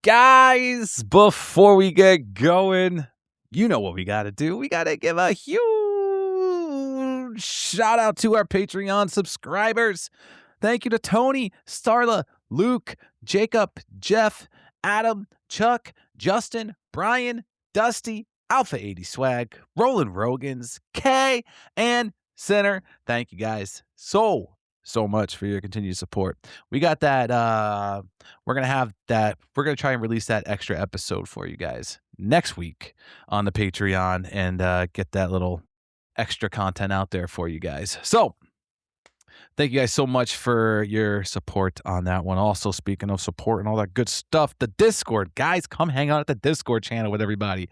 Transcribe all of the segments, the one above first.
Guys, before we get going, you know what we got to do. We got to give a huge shout out to our Patreon subscribers. Thank you to Tony, Starla, Luke, Jacob, Jeff, Adam, Chuck, Justin, Brian, Dusty, Alpha 80 Swag, Roland Rogans, Kay, and Center. Thank you guys so much for your continued support. We got that. We're going to try and release that extra episode for you guys next week on the Patreon and get that little extra content out there for you guys. So thank you guys so much for your support on that one. Also, speaking of support and all that good stuff, the Discord. Guys, come hang out at the Discord channel with everybody.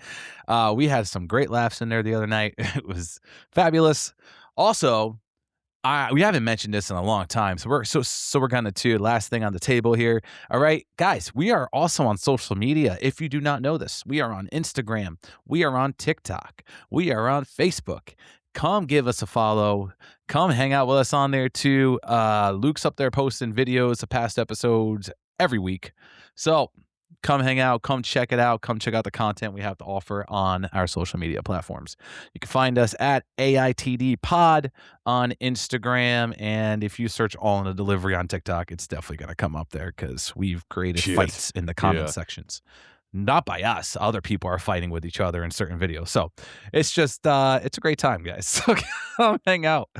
We had some great laughs in there the other night. It was fabulous. Also, we haven't mentioned this in a long time, so we're gonna do last thing on the table here. All right, guys, we are also on social media. If you do not know this, we are on Instagram, we are on TikTok, we are on Facebook. Come give us a follow. Come hang out with us on there too. Luke's up there posting videos of past episodes every week. So come hang out, come check it out, come check out the content we have to offer on our social media platforms. You can find us at AITD Pod on Instagram, and if you search All in a Delivery on TikTok, it's definitely going to come up there because we've created fights in the comment sections. Not by us. Other people are fighting with each other in certain videos. So it's just, it's a great time, guys. So come hang out.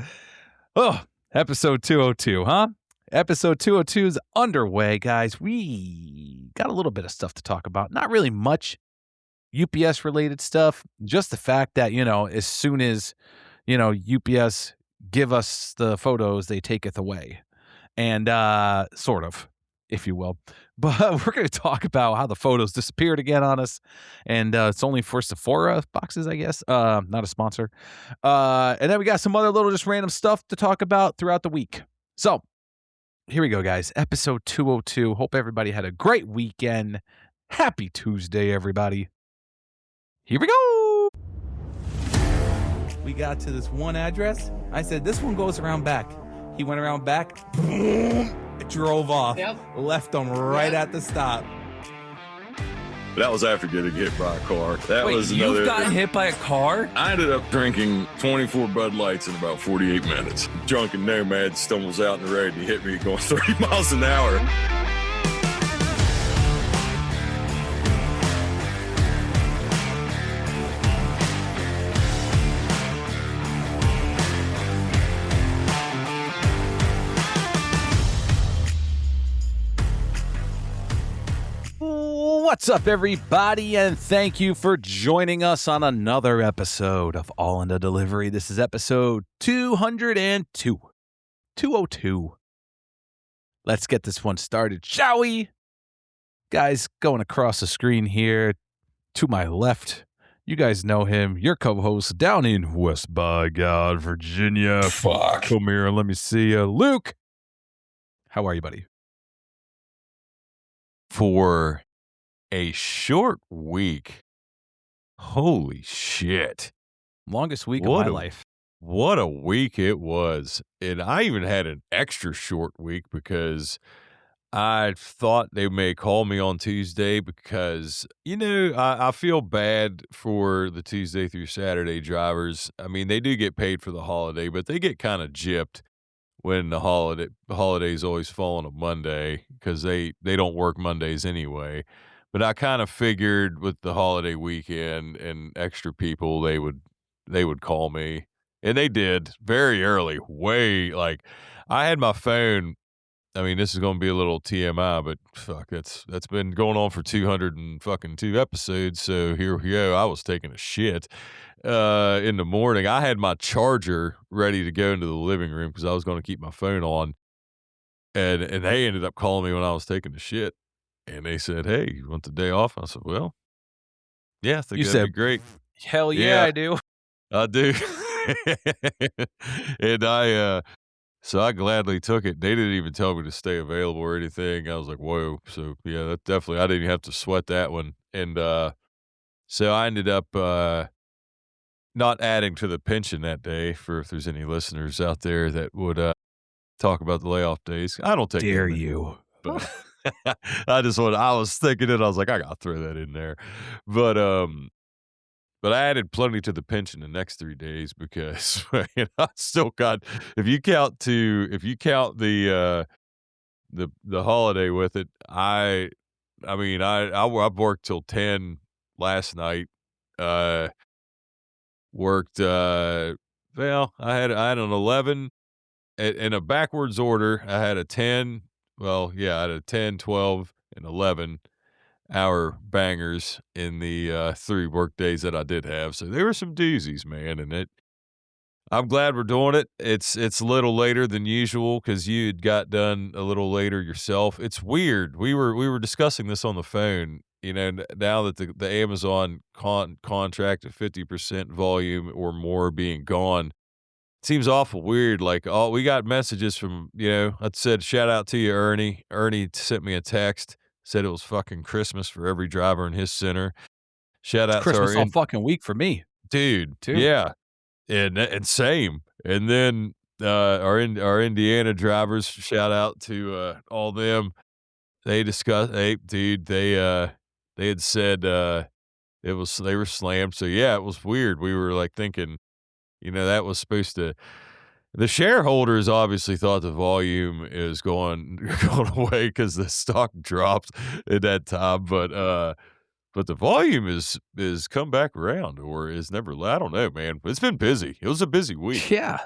Oh, episode 202, huh? Episode 202 is underway, guys. We got a little bit of stuff to talk about. Not really much UPS related stuff. Just the fact that, as soon as, UPS give us the photos, they take it away. And sort of, if you will. But we're going to talk about how the photos disappeared again on us. And it's only for Sephora boxes, I guess. Not a sponsor. And then we got some other little just random stuff to talk about throughout the week. So here we go, guys. Episode 202. Hope everybody had a great weekend. Happy Tuesday, everybody. Here we go. We got to this one address. I said, this one goes around back. He went around back. Boom. Drove off. Yep. Left them right at the stop. That was after getting hit by a car. You've gotten hit by a car? I ended up drinking 24 Bud Lights in about 48 minutes. Drunken nomad stumbles out in the road and he hit me going 30 miles an hour. What's up, everybody, and thank you for joining us on another episode of All in a Delivery. This is episode 202. 202. Let's get this one started, shall we? Guys, going across the screen here to my left, you guys know him, your co-host down in West by God, Virginia. Fuck. Come here and let me see you. Luke, how are you, buddy? For a short week. Holy shit. Longest week of my life. What a week it was. And I even had an extra short week because I thought they may call me on Tuesday because, I feel bad for the Tuesday through Saturday drivers. I mean, they do get paid for the holiday, but they get kind of gypped when the holidays always fall on a Monday because they don't work Mondays anyway. But I kind of figured with the holiday weekend and extra people, they would call me, and they did very early. I had my phone. I mean, this is going to be a little TMI, but fuck, that's been going on for 202 episodes. So here we go. I was taking a shit in the morning. I had my charger ready to go into the living room because I was going to keep my phone on, and they ended up calling me when I was taking a shit. And they said, "Hey, you want the day off?" I said, "Well, yeah, I think that'd be great." Hell yeah, I do. I do. And so I gladly took it. They didn't even tell me to stay available or anything. I was like, whoa. So yeah, that definitely, I didn't have to sweat that one. And so I ended up not adding to the pension that day if there's any listeners out there that would talk about the layoff days. I don't take Dare you. But I was thinking it, I was like, "I gotta throw that in there." But, but I added plenty to the pension the next 3 days because, I still got if you count the holiday with it, I mean, I worked till 10 last night, uh, worked, I had an 11 in a backwards order. I had a 10 well, yeah, I had a 10, 12, and 11-hour bangers in the, 3 work days that I did have, so there were some doozies, man, and I'm glad we're doing it. It's a little later than usual because you had got done a little later yourself. It's weird. We were discussing this on the phone. Now that the Amazon contract of 50% volume or more being gone, it seems awful weird. Like, oh, we got messages from I said shout out to you, Ernie. Ernie sent me a text, said it was fucking Christmas for every driver in his center. Shout It's out to Christmas all fucking week for me, dude. too. Yeah, and same. And then, our Indiana drivers, shout out to, all them. They had said, they were slammed. So, yeah, it was weird. We were, like, thinking, that was supposed to the shareholders obviously thought the volume is going going away because the stock dropped at that time, but the volume is come back around or is never I don't know, man. It's been busy. It was a busy week. Yeah.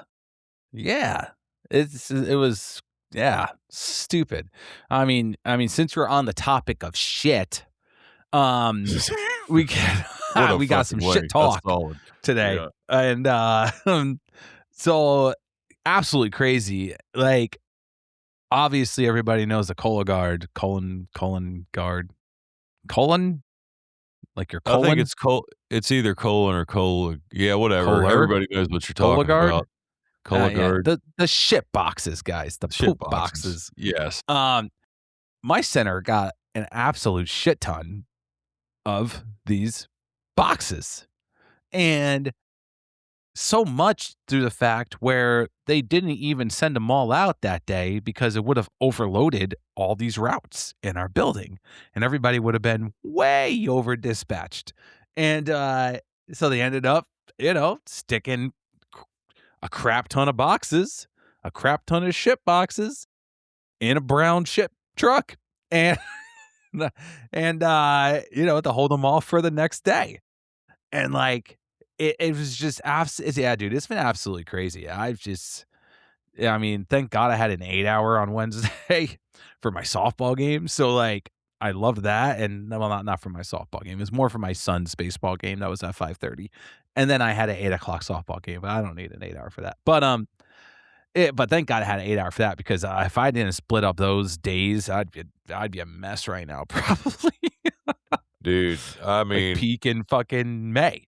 Yeah. It was yeah, stupid. I mean, since we're on the topic of shit, um, we What got a we got fucking some way. shit That's talk solid. today. Yeah. And, so absolutely crazy. Like, obviously, everybody knows the Cologuard, colon, like your I think colon, it's either colon or yeah, whatever. Kohler, Everybody knows what you're talking Cologuard. about. Yeah, Cologuard, the shit boxes, guys, the shit poop boxes. boxes. Yes. Um, my center got an absolute shit ton of these boxes, and so much through the fact where they didn't even send them all out that day because it would have overloaded all these routes in our building, and everybody would have been way over dispatched. And so they ended up, sticking a crap ton of boxes, a crap ton of ship boxes in a brown ship truck, and to hold them all for the next day. And like it was just yeah, dude, it's been absolutely crazy. Yeah, I mean, thank God I had an 8-hour on Wednesday for my softball game. So like I loved that. And well, not for my softball game. It was more for my son's baseball game that was at 5:30. And then I had an 8 o'clock softball game, but I don't need an 8-hour for that. But thank God I had an 8-hour for that because if I didn't split up those days, I'd be a mess right now, probably. Dude, I Like mean, peak in fucking May,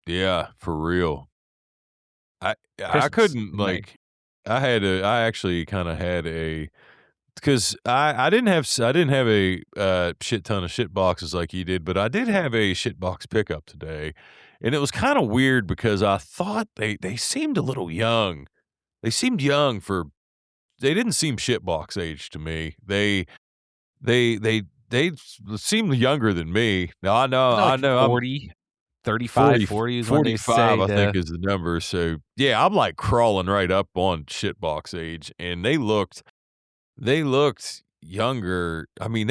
yeah, for real. I Christmas couldn't, in May. like I actually kinda had a 'cause I didn't have a, shit ton of shit boxes like you did, but I did have a shit box pickup today, and it was kinda weird because I thought they seemed a little young. They seemed young for they didn't seem shit box age to me. They they they seemed younger than me. Now Isn't that I like know I'm 40, 35, 40 40 is when they 45, say I think the is the number, so, yeah, I'm, like, crawling right up on shitbox age, and they looked younger. I mean,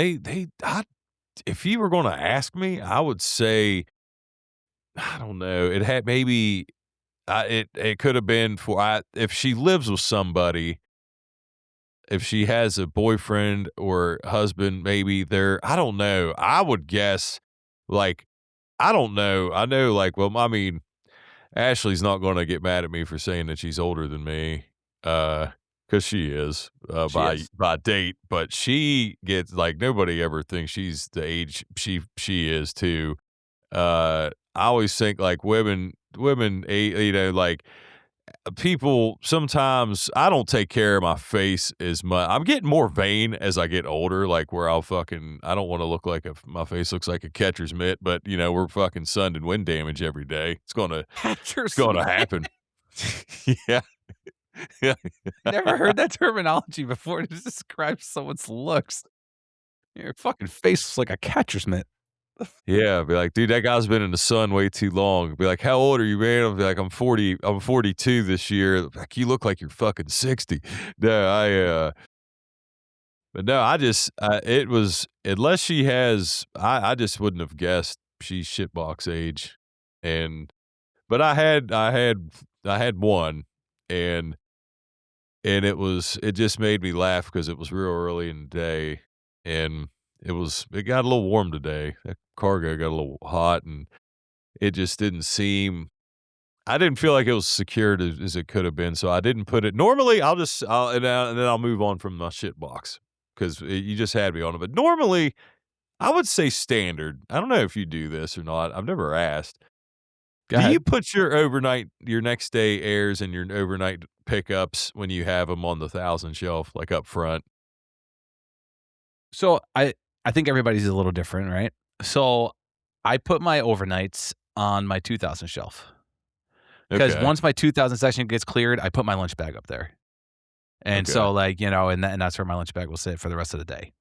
if you were gonna ask me, I would say, I don't know, it had maybe it could have been if she lives with somebody, if she has a boyfriend or husband, maybe I don't know, I would guess, like, I don't know. I know, like, well, I mean, Ashley's not gonna get mad at me for saying that she's older than me, because she is, she is. by date, but she gets like, nobody ever thinks she's the age she is too. I always think, like, like, people sometimes I don't take care of my face as much. I'm getting more vain as I get older, like where I don't want to look like my face looks like a catcher's mitt, but we're fucking sunned and wind damage every day. It's Catcher's gonna mitt. happen. Yeah. Yeah. Never heard that terminology before to describe someone's looks. Your fucking face looks like a catcher's mitt. Yeah, be like, "Dude, that guy's been in the sun way too long." Be like, "How old are you, man?" I'll be like, I'm 42 this year." Like, "You look like you're fucking 60." No, but no, I just, it was unless she has I just wouldn't have guessed she's shitbox age, and but I had one, and it just made me laugh because it was real early in the day, and it got a little warm today. That cargo got a little hot, and it just didn't seem I didn't feel like it was secured as it could have been, so I didn't put it normally, and then I'll move on from my shit box 'cause you just had me on it, but normally, I would say standard. I don't know if you do this or not, I've never asked. Go Do you ahead. put your next day airs and your overnight pickups when you have them on the 1,000 shelf, like, up front? So I think everybody's a little different, right? So I put my overnights on my 2,000 shelf because Okay. once my 2,000 section gets cleared, I put my lunch bag up there. And Okay. so, like, and that's where my lunch bag will sit for the rest of the day.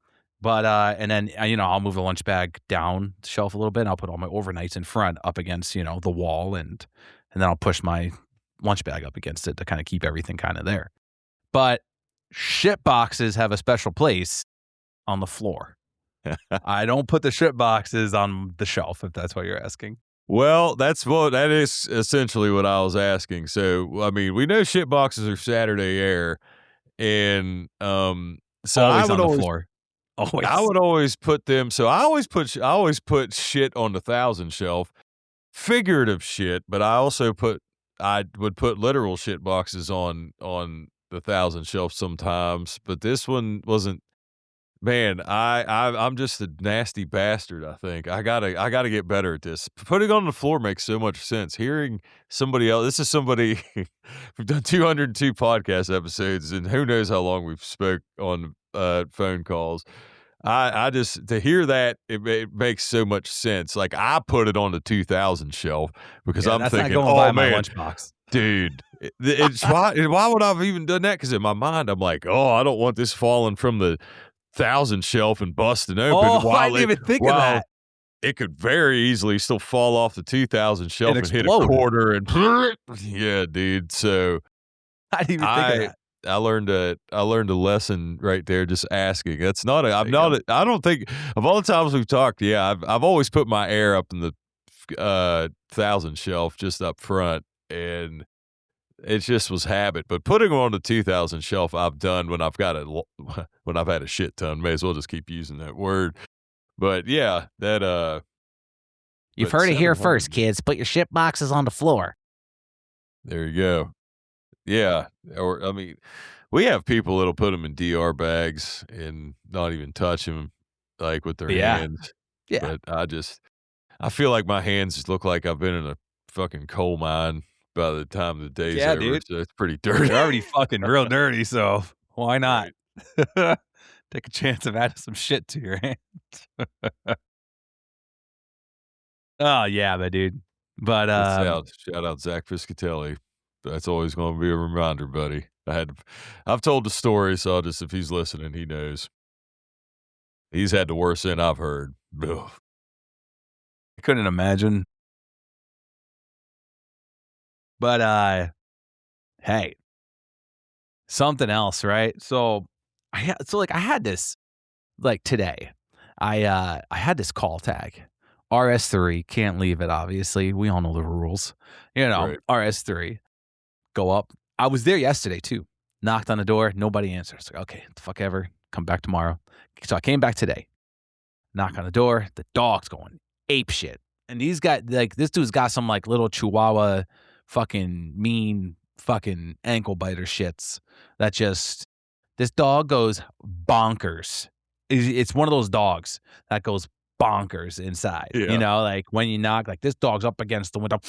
But, and then, I'll move the lunch bag down the shelf a little bit, and I'll put all my overnights in front up against, the wall, and then I'll push my lunch bag up against it to kinda keep everything kinda there. But shit boxes have a special place on the floor. I don't put the shit boxes on the shelf, if that's what you're asking. Well, that is essentially what I was asking. So, I mean, we know shit boxes are Saturday air, and, so Always on the floor. I Always. would always put them so I always put shit on the 1,000 shelf, figurative shit, but I would put literal shit boxes on the 1,000 shelf sometimes, but this one wasn't. Man, I'm just a nasty bastard, I think. I gotta get better at this. Putting on the floor makes so much sense. Hearing somebody else this is somebody we've done 202 podcast episodes, and who knows how long we've spoke on, phone calls. I just to hear that, it makes so much sense. Like, I put it on the 2,000 shelf because Yeah, I'm that's not thinking, going "Oh, by my man, lunchbox. dude, it's why would I have even done that? Because in my mind, I'm like, "Oh, I don't want this falling from the 1,000 shelf and busting open Oh, I didn't even think of while that. it could very easily still fall off the 2,000 And shelf and hit a explode. quarter and yeah, dude. So I didn't even think of I that. I learned a lesson right there just asking. That's not a There I'm you go. not a I don't think of all the times we've talked, yeah, I've always put my air up in the 1,000 shelf just up front, and it just was habit, but putting them on the 2,000 shelf, I've done when I've got when I've had a shit ton. May as well just keep using that word. But yeah, You've but heard it here 700, first, kids. Put your shit boxes on the floor. there you go. Yeah, or I mean, we have people that'll put them in DR bags and not even touch them, like, with their Yeah. hands. Yeah. But I feel like my hands look like I've been in a fucking coal mine by the time the day's Yeah, over, dude. so it's pretty dirty. They're already fucking real dirty, so why not? Right. Take a chance of adding some shit to your hand. Oh, yeah, but dude. But, Shout out Zach Piscatelli. That's always gonna be a reminder, buddy. I've told the story, so I'll just if he's listening, he knows. He's had the worst end I've heard. Ugh. I couldn't imagine. But, hey, something else, right? So, I had this, like, today. I had this call tag. RS3, can't leave it, obviously. We all know the rules. Right. RS3, go up. I was there yesterday too. Knocked on the door, nobody answers. Like, okay, the fuck ever. Come back tomorrow. So I came back today. Knock on the door. The dog's going ape shit. And these guys, like, this dude's got some like little chihuahua, fucking mean, fucking ankle biter shits. That just this dog goes bonkers. It's one of those dogs that goes bonkers inside. Yeah. Like when you knock, like this dog's up against the window,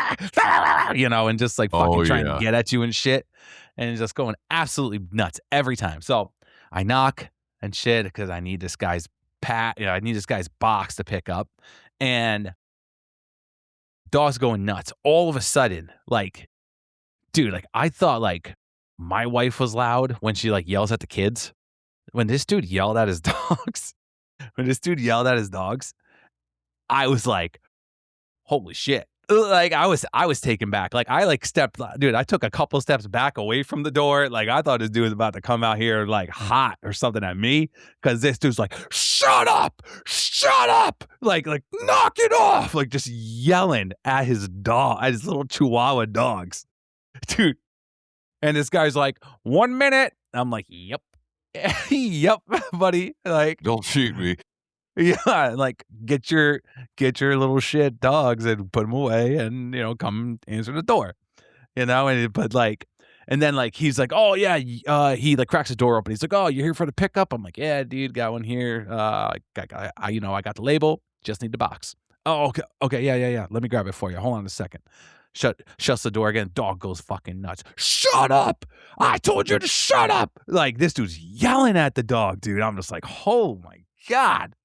and just like Oh, fucking trying to yeah. get at you and shit, and just going absolutely nuts every time. So I knock and shit because I need this guy's I need this guy's box to pick up, and dog's going nuts. All of a sudden, like, dude, like I thought like my wife was loud when she like yells at the kids. when this dude yelled at his dogs, I was like, holy shit. Like I was taken back. Like I like stepped, dude, I took a couple steps back away from the door. Like I thought this dude was about to come out here like hot or something at me. Cause this dude's like, shut up, like knock it off. Like just yelling at his dog, at his little chihuahua dogs. Dude. And this guy's like, 1 minute. I'm like, yep. Yep, buddy. Like, Don't shoot me. yeah, like get your little shit dogs and put them away and come answer the door. But like and then like he's like, "Oh yeah, he like cracks the door open. He's like, "Oh, you're here for the pickup?" I'm like, "Yeah, dude, got one here. I got the label, just need the box." "Oh, okay. Okay, yeah. Let me grab it for you. Hold on a second." Shuts the door again. Dog goes fucking nuts. "Shut up! I told you to shut up!" Like this dude's yelling at the dog, dude. I'm just like, "Oh my God."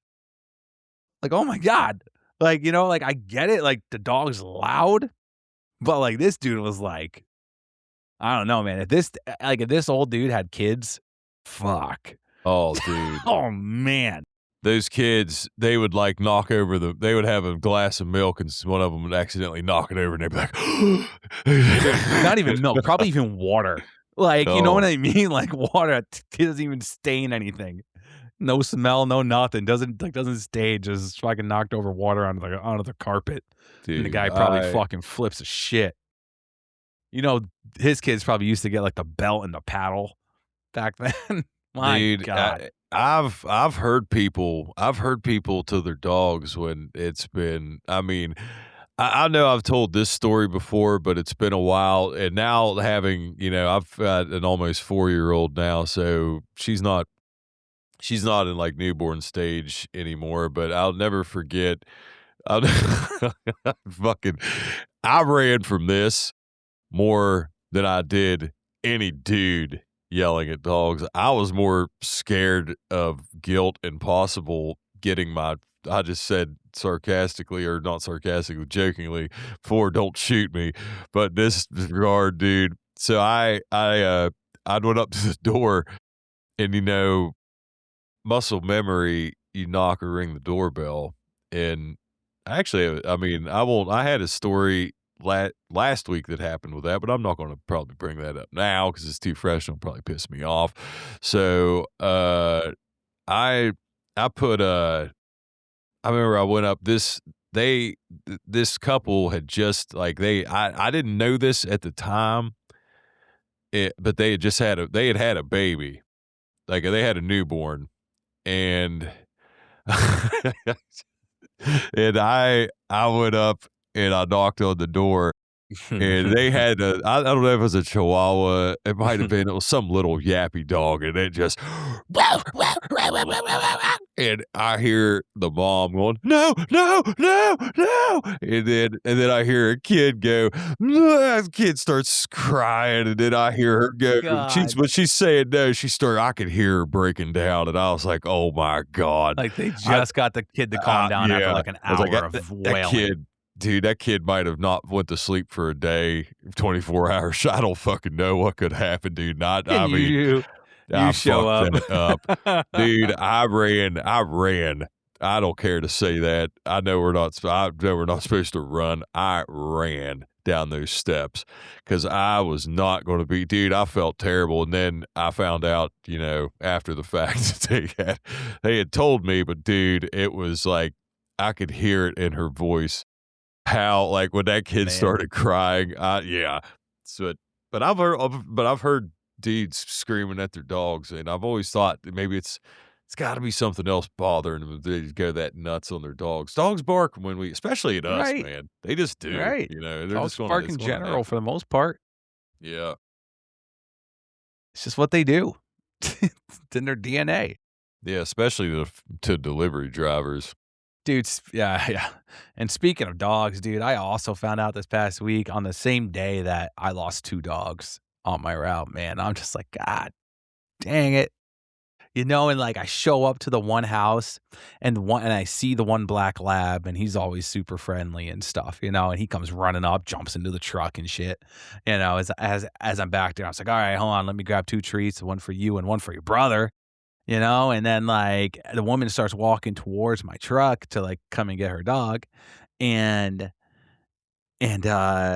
Like, oh my God. Like, like I get it. Like the dog's loud, but like this dude was like, I don't know, man. If this old dude had kids, fuck. Oh, dude. Oh man. Those kids, they would like knock over they would have a glass of milk and one of them would accidentally knock it over and they'd be like, Not even milk, probably even water. Like, you know what I mean? Like water doesn't even stain anything. No smell, no nothing. Doesn't stain. Just fucking knocked over water onto the carpet. dude, And the guy probably fucking flips a shit. His kids probably used to get like the belt and the paddle back then. My dude, God. I've heard people to their dogs when it's been, I mean, I know I've told this story before, but it's been a while. And now having, I've got an almost 4-year-old now, so she's not in like newborn stage anymore, but I'll never forget. I'll, fucking, I ran from this more than I did any dude yelling at dogs. I was more scared of guilt and possible getting I just said sarcastically, or not sarcastically, jokingly, before "don't shoot me." But in this regard, dude. So I went up to the door and muscle memory, you knock or ring the doorbell. And actually, I mean, I had a story last week that happened with that, but I'm not going to probably bring that up now because it's too fresh and it'll probably piss me off. So, I put I remember I went up this couple had just like I didn't know this at the time, but they had just had a baby, like they had a newborn, and and I went up and I knocked on the door. And they had I don't know if it was a Chihuahua. It might have been. It was some little yappy dog, and it just and I hear the mom going, "No, no, no, no!" And then I hear a kid go, the kid starts crying, and then I hear her go. But she's saying no. I could hear her breaking down, and I was like, "Oh my God!" Like they just got the kid to calm down after like an hour of wailing. That kid. Dude, that kid might have not went to sleep for a day, 24 hours. I don't fucking know what could happen, dude. I mean, you show up. That up. Dude, I ran. I don't care to say that. I know we're not supposed to run. I ran down those steps because I was not going to be, dude, I felt terrible. And then I found out, after the fact that they had told me, but dude, it was like, I could hear it in her voice. How, like, when that kid started crying, yeah. So, but I've heard dudes screaming at their dogs, and I've always thought that maybe it's got to be something else bothering them if they go that nuts on their dogs. Dogs bark especially at us, man. They just do, right? They're dogs just bark in general for the most part. Yeah, it's just what they do. It's in their DNA. Yeah, especially to delivery drivers. Dude, yeah. And speaking of dogs, dude, I also found out this past week on the same day that I lost 2 dogs on my route, man. I'm just like, God dang it. And like I show up to the one house and I see the one black lab, and he's always super friendly and stuff, and he comes running up, jumps into the truck and shit. As I'm back there, I was like, all right, hold on, let me grab 2 treats, one for you and one for your brother. And then, like, the woman starts walking towards my truck to, like, come and get her dog, and and, uh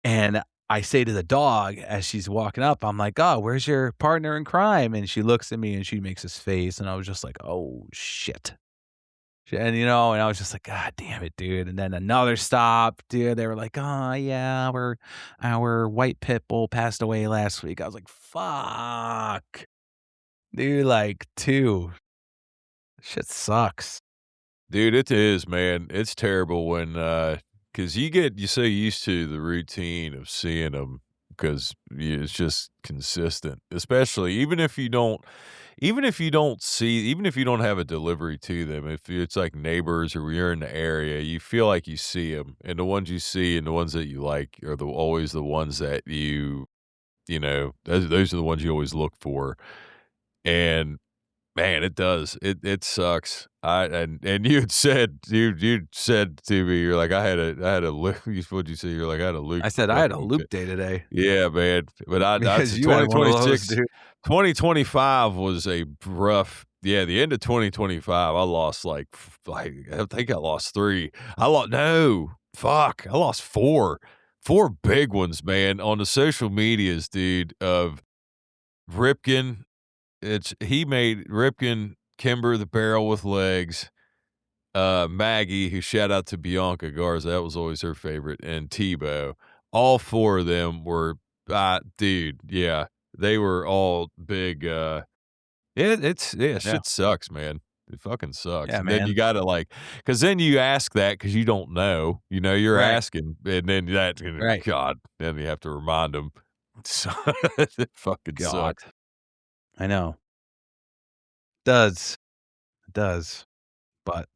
and I say to the dog as she's walking up, I'm like, "Oh, where's your partner in crime?" And she looks at me and she makes this face, and I was just like, "Oh, shit." And I was just like, "God damn it, dude." And then another stop, dude, they were like, "Oh, yeah, our white pit bull passed away last week." I was like, "Fuck." Dude, like, 2. Shit sucks. Dude, it is, man. It's terrible when, because you're so used to the routine of seeing them because it's just consistent, especially even if you don't have a delivery to them, if it's like neighbors or you're in the area, you feel like you see them, and the ones you see and the ones that you like are always the ones that those are the ones you always look for, and man, it does. It sucks. You said to me, you're like, I had a loop. What'd you say? You're like, I had a loop I said I had a fucking loop day today yeah, man. But I because said you had one of those, 2026, dude. 2025 was a rough. Yeah, the end of 2025, I lost I think I lost 3. I lost no, fuck, I lost 4 big ones, man, on the social medias, dude, of Ripken. He made Ripken, Kimber the Barrel with Legs, Maggie, who shout out to Bianca Garza, that was always her favorite, and Tebow. All 4 of them were, dude, yeah, they were all big, Yeah. shit sucks, man. It fucking sucks, Yeah, and then you man. gotta, because then you ask that because you don't know, you're Right. asking, and then that Right. God, then you have to remind them. So it fucking God. sucks. I know. Does. It does. But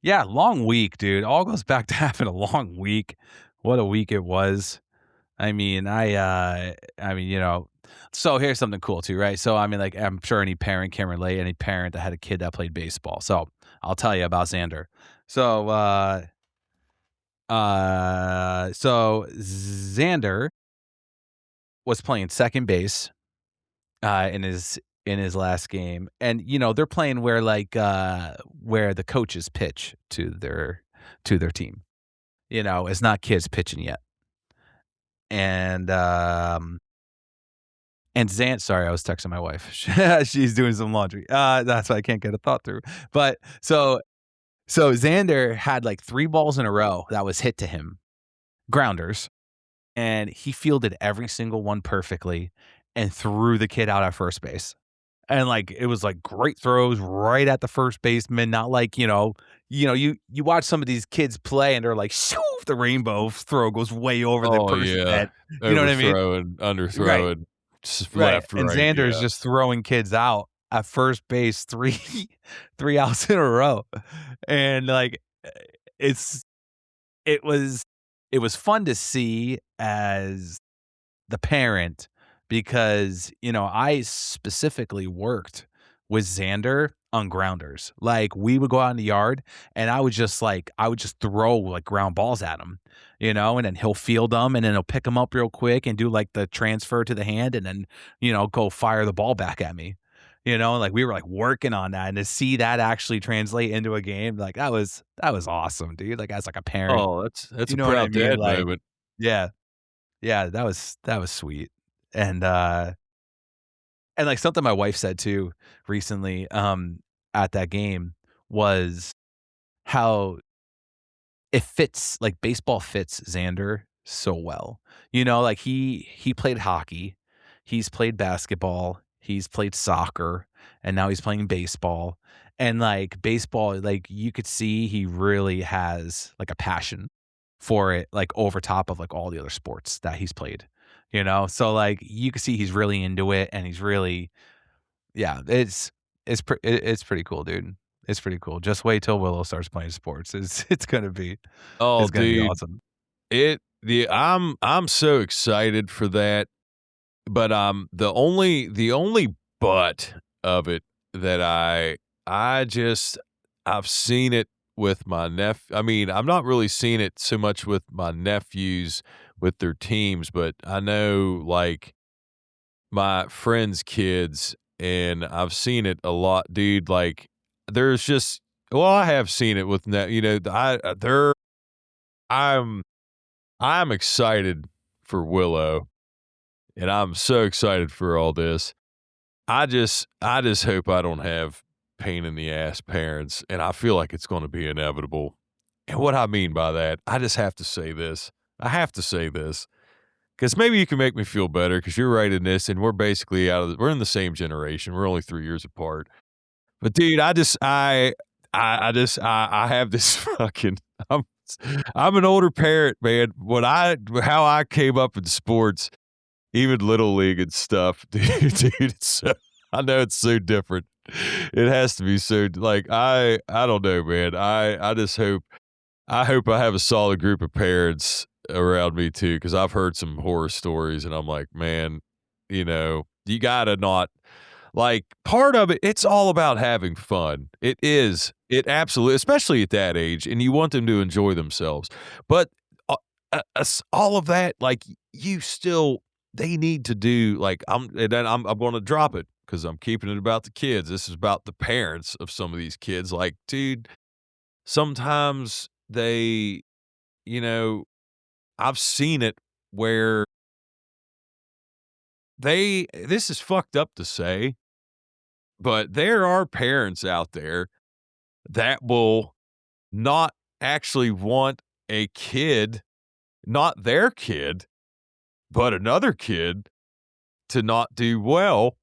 yeah, long week, dude. All goes back to having a long week. What a week it was. So here's something cool too, right? So I mean, like, I'm sure any parent can relate, any parent that had a kid that played baseball. So I'll tell you about Xander. So Xander was playing second base in his last game. And they're playing where the coaches pitch to their team. It's not kids pitching yet. And sorry, I was texting my wife. She's doing some laundry. That's why I can't get a thought through. But so Xander had like 3 balls in a row that was hit to him, grounders, and he fielded every single one perfectly and threw the kid out at first base. And, like, it was, like, great throws right at the first baseman, not like, you watch some of these kids play and they're like, "Shoo," the rainbow throw goes way over the Oh, person's yeah. head. You know what I mean? Overthrowing, Right, underthrowing, right, left, and right, Xander is yeah. just throwing kids out at first base 3 3 outs in a row. And, like, it's it was it was fun to see as the parent because, I specifically worked with Xander on grounders. Like, we would go out in the yard and I would just throw like ground balls at him, and then he'll field them and then he'll pick them up real quick and do like the transfer to the hand and then, go fire the ball back at me. Like we were like working on that and to see that actually translate into a game, like that was awesome, dude. Like as like a parent, Oh, that's you a know what I proud mean? dad Like, moment. yeah. Yeah, that was sweet. And, like, something my wife said too recently, at that game was how it fits like, baseball fits Xander so well. Like, he played hockey, he's played basketball, he's played soccer, and now he's playing baseball. And, like, baseball, like, you could see he really has, like, a passion for it, like, over top of, like, all the other sports that he's played, So, like, you could see he's really into it, and he's really yeah, it's pretty cool, dude. It's pretty cool. Just wait till Willow starts playing sports. It's gonna be Oh, it's gonna be dude, awesome. I'm so excited for that, but, the only but of it that I've seen it with my I mean, I'm not really seeing it so much with my nephews with their teams, but I know, like, my friends' kids, and I've seen it a lot, dude. Like, there's just, well, I have seen it with that. I'm I'm excited for Willow, and I'm so excited for all this. I just hope I don't have pain in the ass parents, and I feel like it's going to be inevitable. And what I mean by that, I just have to say this. I have to say this because maybe you can make me feel better because you're right in this, and we're basically we're in the same generation. We're only 3 years apart. But dude, I have this fucking. I'm I'm an older parent, man. How I came up in sports, even little league and stuff, dude. It's so, I know it's so different. It has to be so like I don't know, man. I just hope I have a solid group of parents around me too, because I've heard some horror stories, and I'm like, man, you gotta not like part of it. It's all about having fun. It is. It absolutely, especially at that age, and you want them to enjoy themselves. But all of that, like you still, they need to do like I'm going to drop it because I'm keeping it about the kids. This is about the parents of some of these kids. Like, dude, sometimes they, you know, I've seen it where this is fucked up to say, but there are parents out there that will not actually want a kid, not their kid, but another kid to not do well.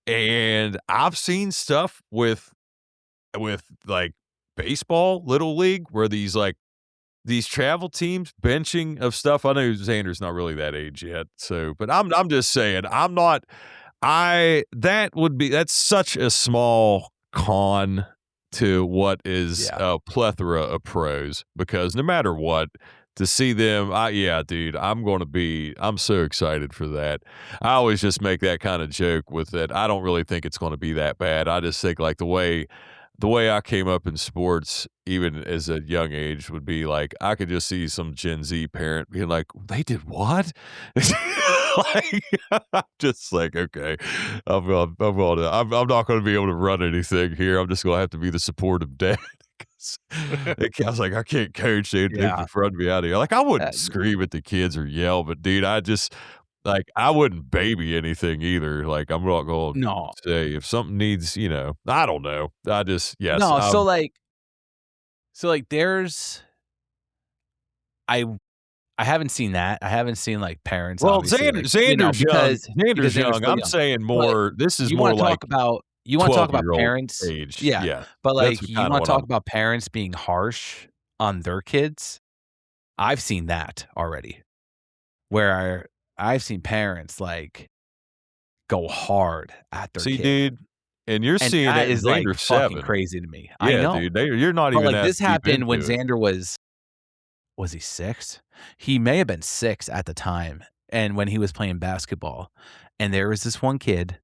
And I've seen stuff with like baseball, little league, where these travel teams benching of stuff. I know Xander's not really that age yet, so but I'm just saying, I'm not that's such a small con to what is Yeah. a plethora of pros, because no matter what, to see them, yeah, dude, I'm so excited for that. I always just make that kind of joke with it. I don't really think it's going to be that bad. I just think like the way I came up in sports, even as a young age, would be like I could just see some Gen Z parent being like, "They did what?" Like, I'm just like, okay, I'm not going to be able to run anything here. I'm just going to have to be the supportive dad. 'Cause I was like, I can't coach. They'd Yeah. run me out of here. Like, I Uh, wouldn't scream at the kids or yell, but dude, I wouldn't baby anything either. Like, I'm not going to no. say if something needs, I don't know. Yes, No, so, like, there's I I haven't seen that. I haven't seen, like, parents, well, obviously, like, Xander's young. because Xander's Xander's young. still I'm young. saying But more. This is you wanna more talk like about you wanna talk about 12-year-old parents. age. Yeah, Yeah, but, that's like, you kind of wanna what talk I'm. about parents being harsh on their kids? I've seen that already, where I've seen parents, like, go hard at their See, kid, dude, and you're and seeing that it, and is, like, Xander's fucking 7. crazy to me. I Yeah, know, dude, you're not but, even like, that this deep happened when into it. Xander was he 6? He may have been 6 at the time, and when he was playing basketball, and there was this one kid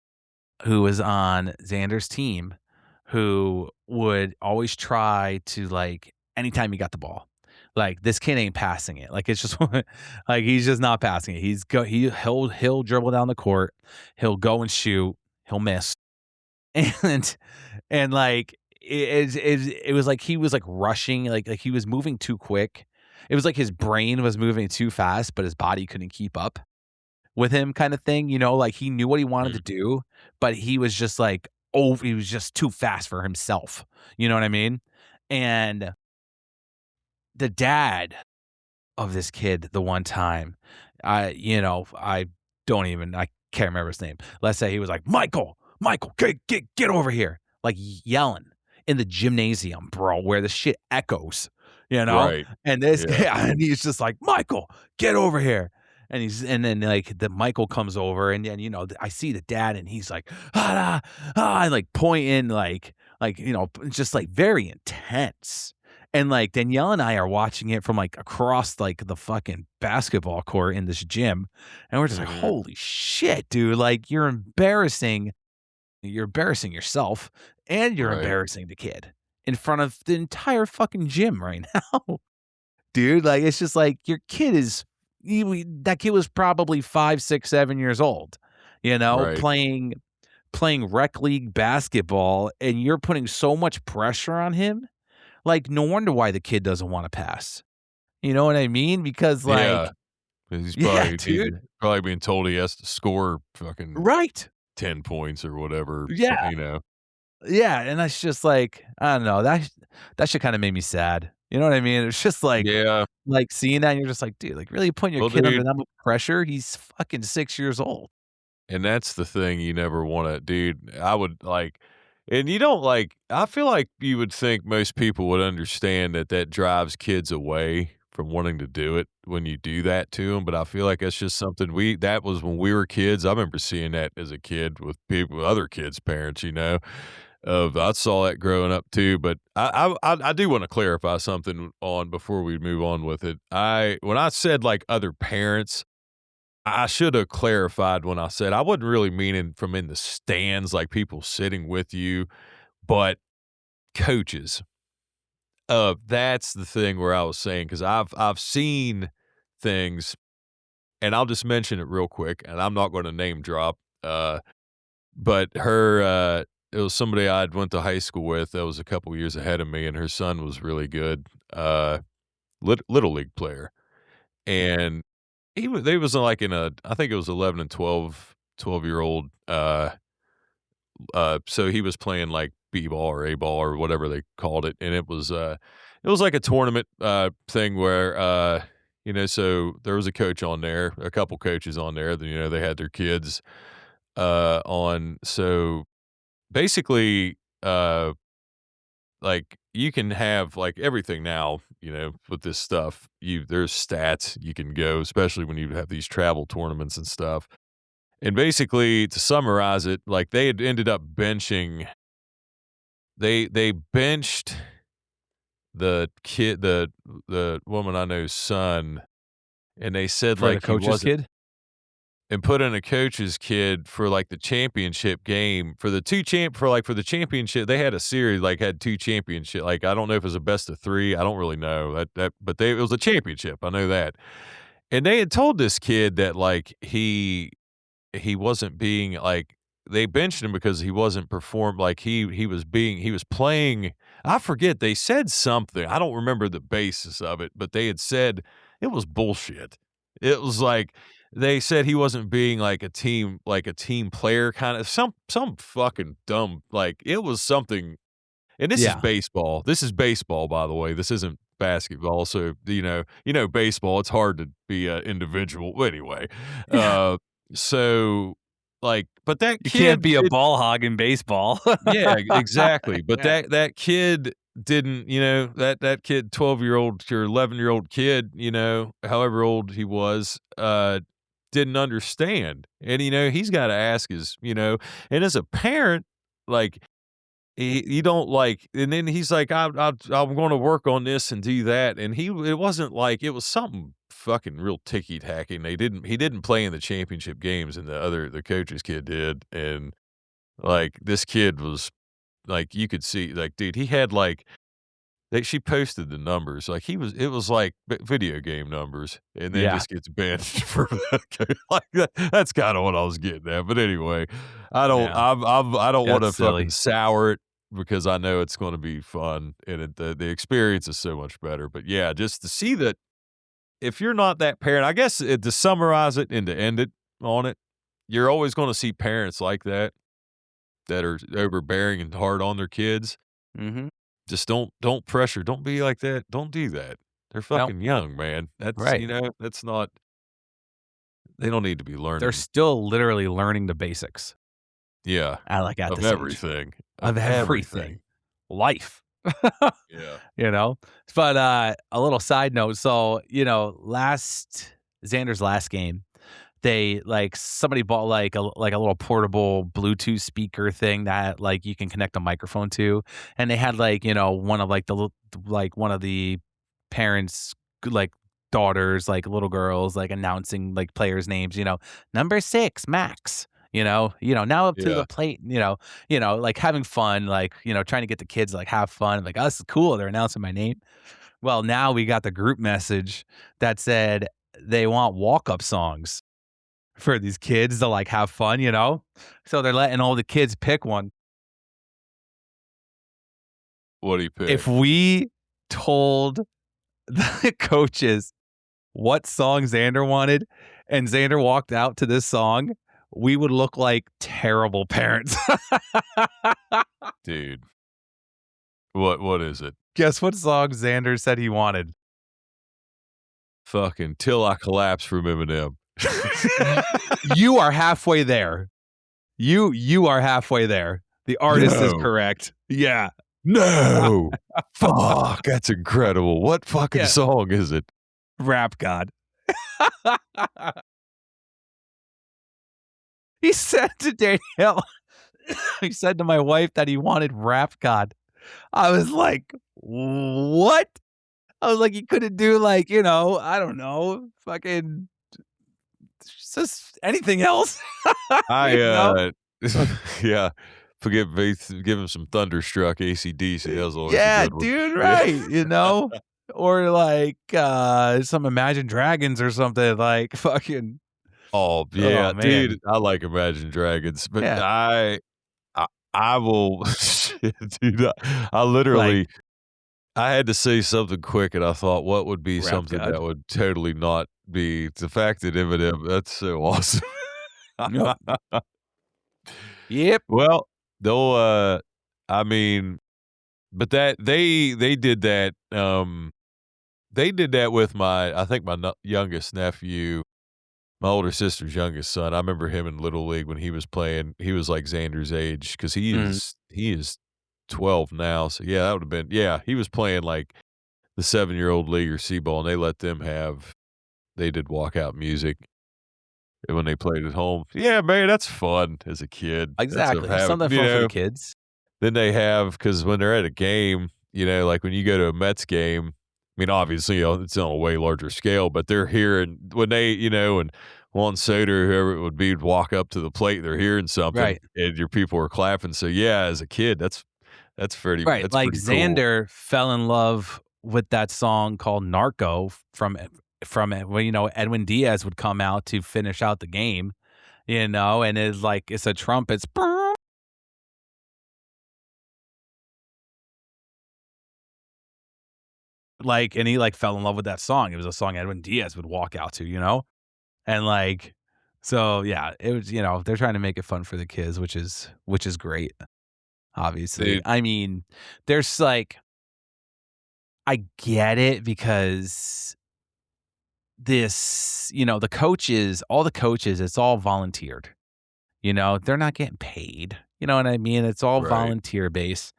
who was on Xander's team who would always try to, like, anytime he got the ball, like, this kid ain't passing it, like, it's just like, he's just not passing it. He'll dribble down the court, he'll go and shoot, he'll miss, and like, it was like he was, like, rushing, like, he was moving too quick. It was like his brain was moving too fast, but his body couldn't keep up with him kinda thing, like, he knew what he wanted to Mhm. do, but he was just, like, oh, he was just too fast for himself, you know what I mean? And the dad of this kid the one time, I I can't remember his name. Let's say he was like, Michael, get over here," like, yelling in the gymnasium, bro, where the shit echoes, you know? Right. And this Yeah. guy and he's just like, "Michael, get over here." And then, like, the Michael comes over, and then, I see the dad, and he's like, "Ah, and, like, pointing, just, like, very intense. And, like, Danielle and I are watching it from, like, across, like, the fucking basketball court in this gym, and we're just like, Mhm. "Holy shit, dude, like, you're embarrassing yourself, and you're Right. embarrassing the kid in front of the entire fucking gym right now." Dude, like, it's just like, your kid is that kid was probably 5, 6, 7 years old, Right. playing rec league basketball, and you're putting so much pressure on him. Like, no wonder why the kid doesn't wanna pass. You know what I mean? Because, Yeah. like 'Cause he's yeah, probably dude. probably being told he has to score fucking Right. 10 points or whatever, Yeah. you know? Yeah, and that's just like, I don't know, that shit kinda made me sad. You know what I mean? It's just Yeah. like, seeing that, and you're just like, "Dude, like, really putting your Well, kid under dude, that much pressure? He's fucking 6 years old." and that's the thing you never wanna dude, I would, like and you don't, like I feel like you would think most people would understand that that drives kids away from wanting to do it when you do that to them. But I feel like that's just something that was when we were kids. I remember seeing that as a kid with people other kids' parents, I saw that growing up too, but I do wanna clarify something on before we move on with it. When I said, like, other parents, I should have clarified when I said I wasn't really meaning from in the stands, like, people sitting with you, but coaches. That's the thing where I was saying because 'cause I've seen things, and I'll just mention it real quick, and I'm not gonna name drop, but it was somebody I'd went to high school with that was a couple years ahead of me, and her son was really good, little league player, and they was like in I think it was 11 and 12-year-old, so he was playing like B-ball or A-ball or whatever they called it, and it was like a tournament, thing where, so there was a coach on there, a couple coaches on there that, they had their kids, on, so basically, like, you can have, like, everything now, with this stuff. There's stats you can go, especially when you have these travel tournaments and stuff. And basically, to summarize it, like, they had ended up benching they benched the woman I know's son, and they said, For the like, he coach's wasn't kid? and put in a coach's kid for, like, the championship game for the 2 champ for the championship they had a series, like, had 2 championship like, I don't know if it was a best of 3, I don't really know, but it was a championship, I know that. And they had told this kid that, like, he wasn't being, like they benched him because he wasn't performed like, he was playing I forget, they said something, I don't remember the basis of it, but they had said it was bullshit. It was like they said he wasn't being like a team player kinda some fucking dumb like, it was something and Yeah. this is baseball, by the way, this isn't basketball, so, baseball, it's hard to be a individual anyway, Yeah. uh, so, like but that You can't kid be a did ball hog in baseball. Yeah, exactly, but Yeah. that kid didn't, that kid, 12-year-old or 11-year-old kid, however old he was, didn't understand, and, he's gotta ask and as a parent, like you don't like and then he's like, I'm gonna work on this and do that," and it wasn't like it was something fucking real ticky-tacky, and he didn't play in the championship games, and the coach's kid did, and, like, this kid was like, you could see, like, dude, he had, like she posted the numbers, like, it was like video game numbers, and then Yeah. just gets benched for like, that's kinda what I was getting at, but anyway, Yeah. I don't That's wanna fucking silly. sour it because I know it's gonna be fun, and the experience is so much better, but yeah, just to see that if you're not that parent I guess, to summarize it and to end it on it, you're always gonna see parents like that are overbearing and hard on their kids. Mhm. Just don't pressure, don't be like that, don't do that. They're No. fucking young, man. Right. That's not they don't need to be They're learning still literally learning the basics yeah, at of this age everything, of of everything. everything. Life. Yeah, You know? But, a little side note, so, last Xander's last game, they somebody bought, like a little portable Bluetooth speaker thing that, like, you can connect a microphone to, and they had, one of, one of the parents, like, daughters, like, little girls, like, announcing, like, players' names, "Number 6, Max," "Now up to yeah, the plate," like, having fun, like, trying to get the kids, like, have fun, like, "Oh, this is cool, they're announcing my name." Well, now we got the group message that said they want walk-up songs. for these kids to, like, have fun, you know? So they're letting all the kids pick one. What do you pick? If we told the coaches what song Xander wanted and Xander walked out to this song, we would look like terrible parents. Dude. What is it? Guess what song Xander said he wanted? Fucking "Till I Collapse" from Eminem. You are halfway there. You are halfway there. The artist is No. correct. Yeah. No. Fuck, that's incredible. What fucking Yeah. song is it? Rap God. He said to Danielle, he said to my wife that he wanted Rap God. I was like, what? I was like, you couldn't do like, you know, I don't know, fucking just anything else. You know? I, yeah, forgive me, give him some Thunderstruck AC/DC, that was always a Yeah, good one. dude, Yeah. right. You know? Or like some Imagine Dragons or something like fucking Oh, oh yeah, dude, man. I like Imagine Dragons, but Yeah. I I will shit, dude, I Like literally I had to say something quick, and I thought, what would be Rap something God. that would totally not be the fact that Eminem that's so awesome. Yep. Yep. Well, they'll, I mean, but that they did that with my I think my youngest nephew, my older sister's youngest son. I remember him in Little League when he was playing. He was like Xander's age because Mhm. he is 12 now. So yeah, that would have been yeah. He was playing like the 7-year-old league or C-ball, and they let them have they did walkout music when they played at home. Yeah, man, that's fun as a kid. That's a Exactly. habit, Something you fun for the know. kids. Then they have because when they're at a game, you know, like when you go to a Mets game, I mean, obviously, you know, it's on a way larger scale, but they're hearing when they, you know, and Juan Soto or whoever it would be would walk up to the plate, they're hearing something, Right. and your people are clapping. So yeah, as a kid, Right. that's Like pretty cool. Xander fell in love with that song called Narco from well, you know, Edwin Diaz would come out to finish out the game, you know, and it's like it's a trumpets like and he like fell in love with that song. It was a song Edwin Diaz would walk out to, you know? And like so yeah, it was, you know, they're trying to make it fun for the kids, which is great, obviously. Dude, I mean, there's like I get it because this, you know, the coaches, all the coaches, it's all volunteered. You know, they're not getting paid. You know what I mean? It's all right. volunteer based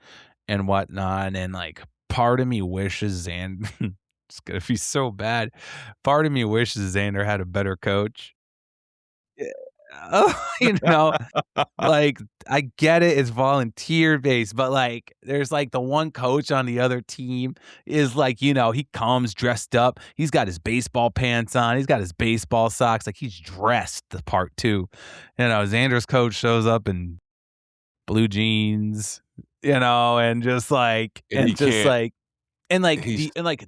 and whatnot. And like part of me wishes and it's gonna be so bad. Part of me wishes Xander had a better coach. Yeah. You know, like, I get it, it's volunteer based, but, like, there's, like, the one coach on the other team is, like, you know, he comes dressed up, he's got his baseball pants on, he's got his baseball socks, like, he's dressed the part too. You know, Xander's coach shows up in blue jeans, you know, And he can't he's and, like,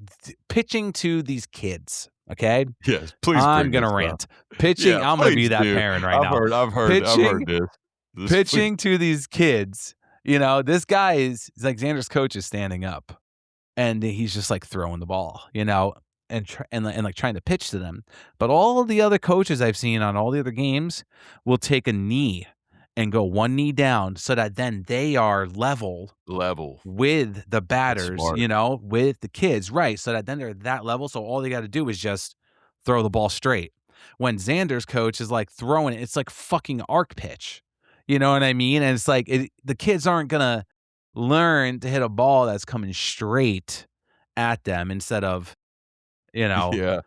pitching to these kids, okay? yes, please I'm bring gonna this up. rant. Pitching Yeah, I'm gonna be please that do. parent right now. I've heard Pitching this. This please pitching to these kids, you know, this guy is like Xander's coach is standing up and he's just like throwing the ball, you know, and like trying to pitch to them. But all of the other coaches I've seen on all the other games will take a knee and go one knee down so that then they are level level. with the That's batters, smart. you know, with the kids, right? So that then they're that level. So all they got to do is just throw the ball straight. When Xander's coach is like throwing it, it's like fucking arc pitch. You know what I mean? And it's like the kids aren't gonna learn to hit a ball that's coming straight at them instead of, you know, Yeah.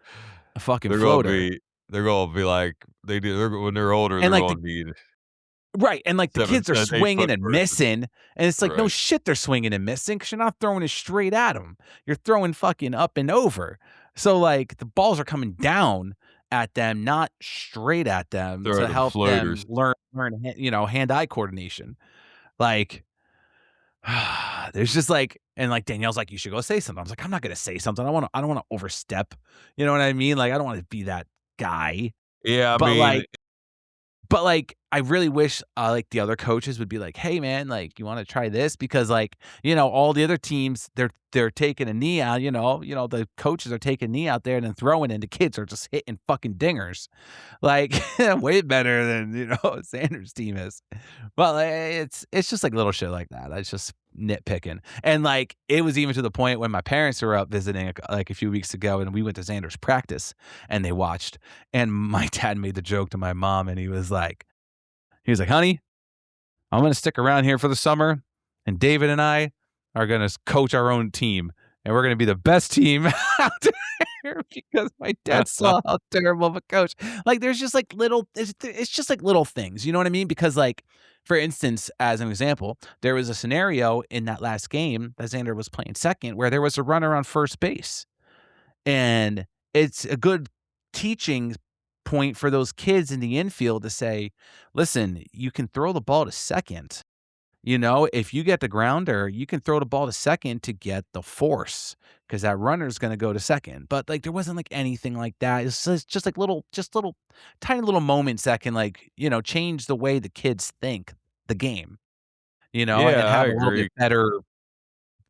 a fucking They're gonna floater. be they're gonna be like they do they're when they're older, And they're like gonna need right, and, like, the kids are an 8 swinging foot and person. missing, and it's like, no Right. shit they're swinging and missing because 'cause you're not throwing it straight at them. 'Em. You're throwing fucking up and over. So, like, the balls are coming down at them, not straight at them to Throwing them help floaters. them learn, you know, hand-eye coordination. Like, there's just, like and, like, Danielle's like, "You should go say something." I was like, "I'm not gonna say something. I don't wanna overstep." You know what I mean? Like, I don't wanna be that guy. Yeah, I But, mean, like But, like, I really wish, like, the other coaches would be like, "Hey, man, like, you wanna try this?" Because, like, all the other teams, they're taking a knee out, the coaches are taking a knee out there and then throwing, and the kids are just hitting fucking dingers. Like, way better than, Sanders' team is. Well, it's just, like, little shit like that. It's just nitpicking. And, like, it was even to the point when my parents were up visiting, like, a few weeks ago, and we went to Sanders' practice, and they watched, and my dad made the joke to my mom, and he was like, "Honey, I'm gonna stick around here for the summer, and David and I are gonna coach our own team, and we're gonna be the best team out there," because my dad saw how terrible of a coach. Like, there's just like it's just like little things, you know what I mean? Because, like, for instance, as an example, there was a scenario in that last game that Xander was playing second where there was a runner on first base. And it's a good teaching point for those kids in the infield to say, "Listen, you can throw the ball to second. If you get the grounder, you can throw the ball to second to get the force because that runner's gonna go to second." But, like, there wasn't, like, anything like that. It's just like little tiny little moments that can, like, change the way the kids think the game, and Yeah, I have a little bit agree.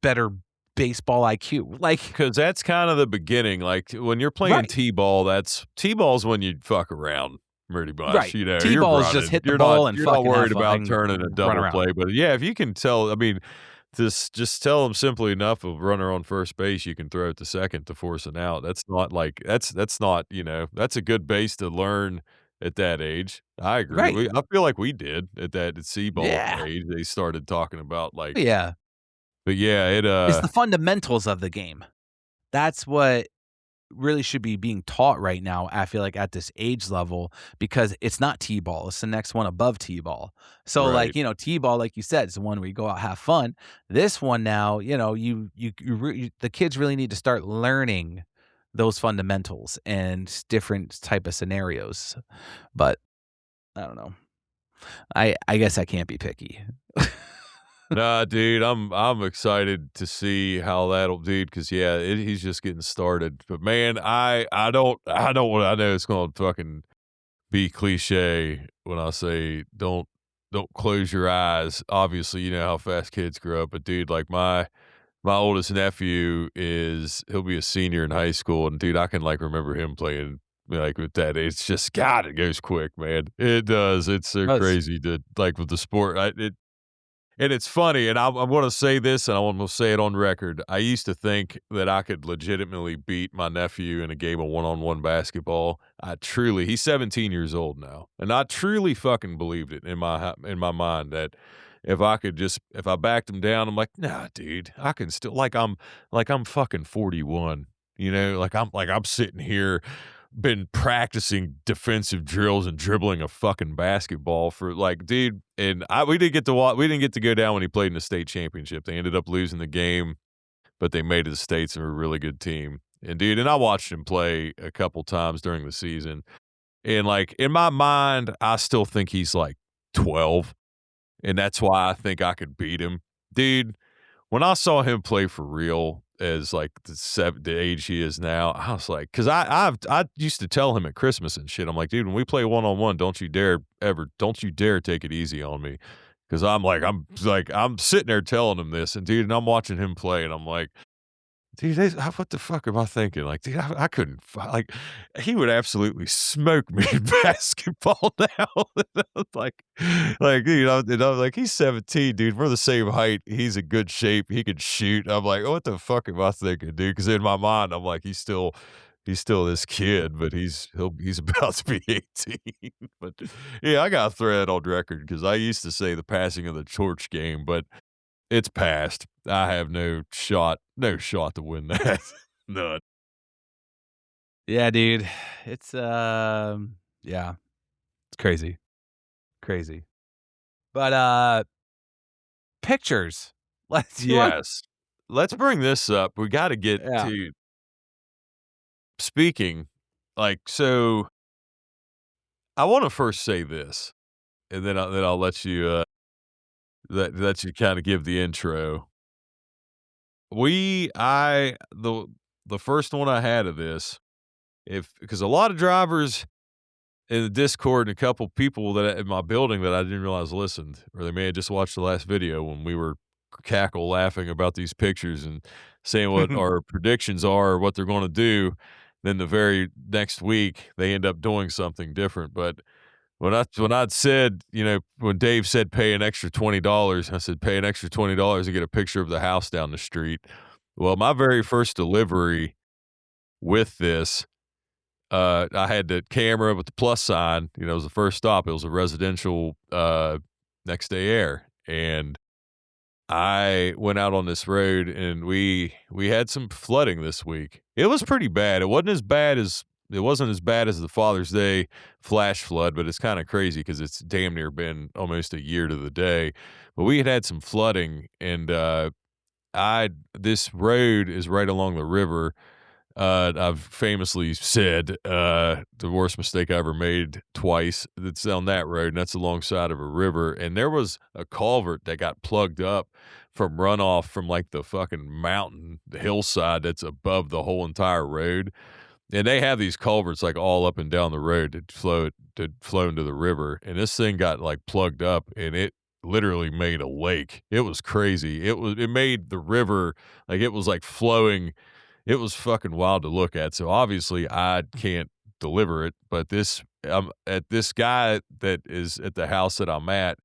better baseball IQ. Like, 'Cause that's kind of the beginning, like, when you're playing right. T-ball, T-ball's when you fuck around pretty much, Right. You're T-ball is just running. hit the You're not ball and you're not fucking have worried fun about and turning a run double around. play, but yeah, if you can tell, I mean, just tell them simply enough of runner on first base, you can throw it to second to force an out. That's not like that's not, that's a good base to learn at that age. I agree. Right. I feel like we did at that C-ball Yeah. age. They started talking about, like, Yeah. but yeah, It's the fundamentals of the game. That's what really should be being taught right now, I feel like, at this age level, because it's not T-ball, it's the next one above T-ball. So, like, right. T-ball, like you said, is the one where you go out, have fun. This one now, the kids really need to start learning those fundamentals and different type of scenarios. But I don't know. I guess I can't be picky. Nah, dude, I'm excited to see how that'll do because yeah, he's just getting started. But man, I don't want. I know it's gonna fucking be cliche when I say don't close your eyes. Obviously, you know how fast kids grow up, but dude, like my oldest nephew he'll be a senior in high school, and dude, I can like remember him playing like with that. It's just God, it goes quick, man. It does. It's so Does. crazy to like with the sport. And it's funny, and I'm gonna say this, and I want to say it on record. I used to think that I could legitimately beat my nephew in a game of one-on-one basketball. He's 17 years old now, and I truly fucking believed it in my mind that if I backed him down, I'm like, nah, dude, I can still like I'm fucking 41, like I'm sitting here been practicing defensive drills and dribbling a fucking basketball for like, dude. And we didn't get to go down when he played in the state championship. They ended up losing the game, but they made it to the states and were a really good team. And dude, and I watched him play a couple times during the season. And like in my mind, I still think he's like 12, and that's why I think I could beat him, dude. When I saw him play for real as, like, the age he is now, I was like, because I used to tell him at Christmas and shit, I'm like, "Dude, when we play one-on-one, don't you dare take it easy on me, because I'm sitting there telling him this, and, dude, and I'm watching him play, and I'm like, dude, what the fuck am I thinking? Like, dude, I couldn't like, he would absolutely smoke me in basketball now. like, like he's 17, dude. We're the same height. He's in good shape. He can shoot. I'm like, what the fuck am I thinking, dude? Because in my mind, I'm like, he's still this kid, but he's about to be 18. But yeah, I got to throw that on record because I used to say the passing of the torch game, but it's past. I have no shot to win that. None. Yeah, dude. It's, yeah, it's crazy, crazy. But, pictures. You want Yes. Let's bring this up. We gotta get yeah. to speaking, so I wanna first say this, and then I'll let you, let you kinda give the intro. We I the first one I had of this, if because a lot of drivers in the Discord and a couple people that in my building that I didn't realize listened, or they may have just watched the last video when we were cackle laughing about these pictures and saying what our predictions are or what they're going to do. Then the very next week they end up doing something different. But when I'd said, when Dave said pay an extra $20, I said pay an extra $20 to get a picture of the house down the street. Well, my very first delivery with this, I had the camera with the plus sign. It was the first stop. It was a residential next day air, and I went out on this road, and we had some flooding this week. It was pretty bad. It wasn't as bad as the Father's Day flash flood, but it's kind of crazy because it's damn near been almost a year to the day. But we had some flooding, and I this road is right along the river. I've famously said the worst mistake I ever made twice. That's on that road, and that's alongside of a river. And there was a culvert that got plugged up from runoff from like the fucking mountain, the hillside that's above the whole entire road. And they have these culverts like all up and down the road to flow into the river. And this thing got like plugged up, and it literally made a lake. It was crazy. It made the river like it was like flowing. It was fucking wild to look at. So obviously I can't deliver it, but this guy that is at the house that I'm at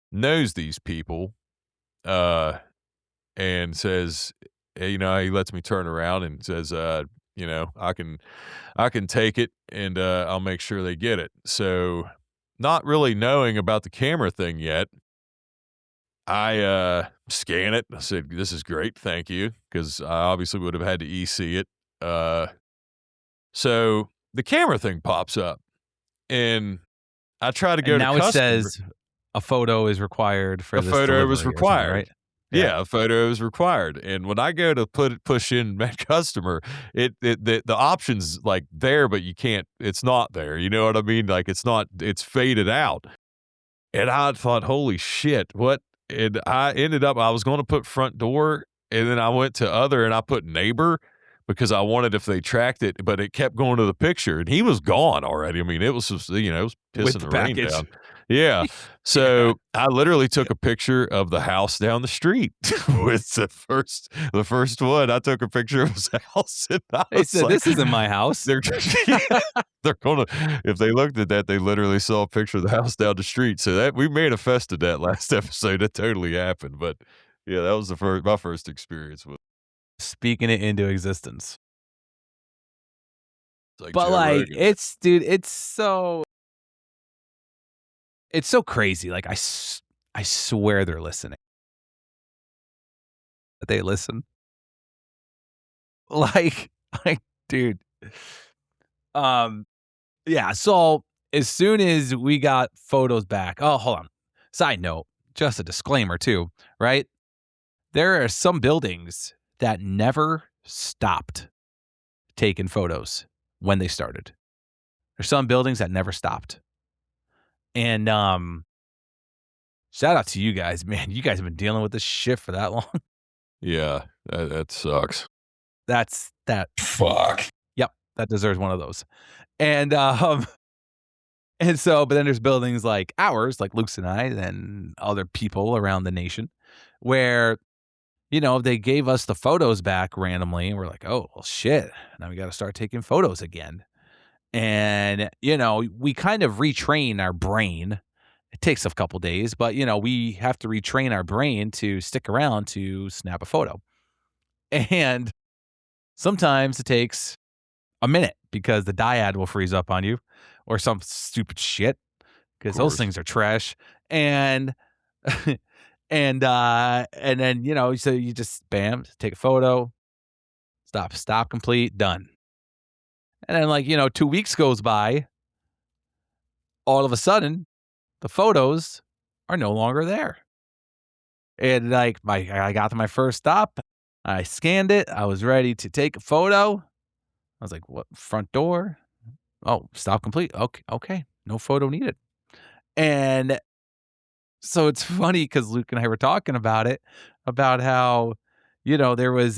knows these people, uh, and says, he lets me turn around and says, I can take it and I'll make sure they get it. So not really knowing about the camera thing yet, I scan it. I said, "This is great, thank you," because I obviously would have had to EC it. Uh, so the camera thing pops up, and I try to And go to now it customer. says a photo is required for A this photo was delivery or something, required. right? Yeah, a photo is required, and when I go to push in that customer, the option's like there, but you can't. It's not there. You know what I mean? Like it's not. It's faded out. And I thought, "Holy shit, what?" And I was gonna put front door, and then I went to other, and I put neighbor because I wanted if they tracked it, but it kept going to the picture, and he was gone already. I mean, it was just, it was With pissing the the rain package. down. Yeah. Yeah. So, I literally took a picture of the house down the street with the first one. I took a picture of his house, and I They was said, like, "This isn't my house." they're they're gonna if they looked at that, they literally saw a picture of the house down the street. So that we manifested that last episode. That totally happened. But yeah, that was my first experience with Speaking it into existence. like But Joe like, Rogan. dude, it's so crazy. Like I swear they're listening. That they listen. Like, like, dude. Um, yeah. So as soon as we got photos back, oh, hold on. Side note, just a disclaimer too, right? There are some buildings that never stopped taking photos when they started. There's some buildings that never stopped. And shout out to you guys, man. You guys have been dealing with this shit for that long. Yeah, that sucks. That's that. Fuck. Yep, that deserves one of those. And and so, but then there's buildings like ours, like Luke's and I, and other people around the nation, where they gave us the photos back randomly, and we're like, oh well, shit. Now we got to start taking photos again. And we kind of retrain our brain. It takes a couple days, but we have to retrain our brain to stick around to snap a photo. And sometimes it takes a minute because the diode will freeze up on you or some stupid shit because those Course. things are trash. And and then so you just bam, take a photo, stop, complete, done. And then 2 weeks goes by, all of a sudden the photos are no longer there. And like I got to my first stop, I scanned it, I was ready to take a photo. I was like, "What? Front door? Oh, stop complete. Okay, no photo needed." And so it's funny because Luke and I were talking about it, about how there was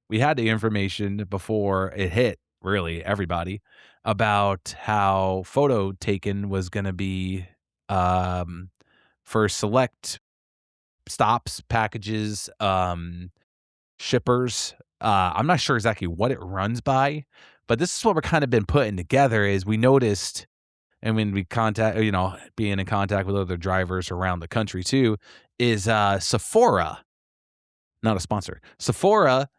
we had the information before it hit, really everybody, about how photo taken was gonna be, um, for select stops, packages, shippers. I'm not sure exactly what it runs by, but this is what we're kind of been putting together is we noticed and when we being in contact with other drivers around the country too, is Sephora, not a sponsor. Sephora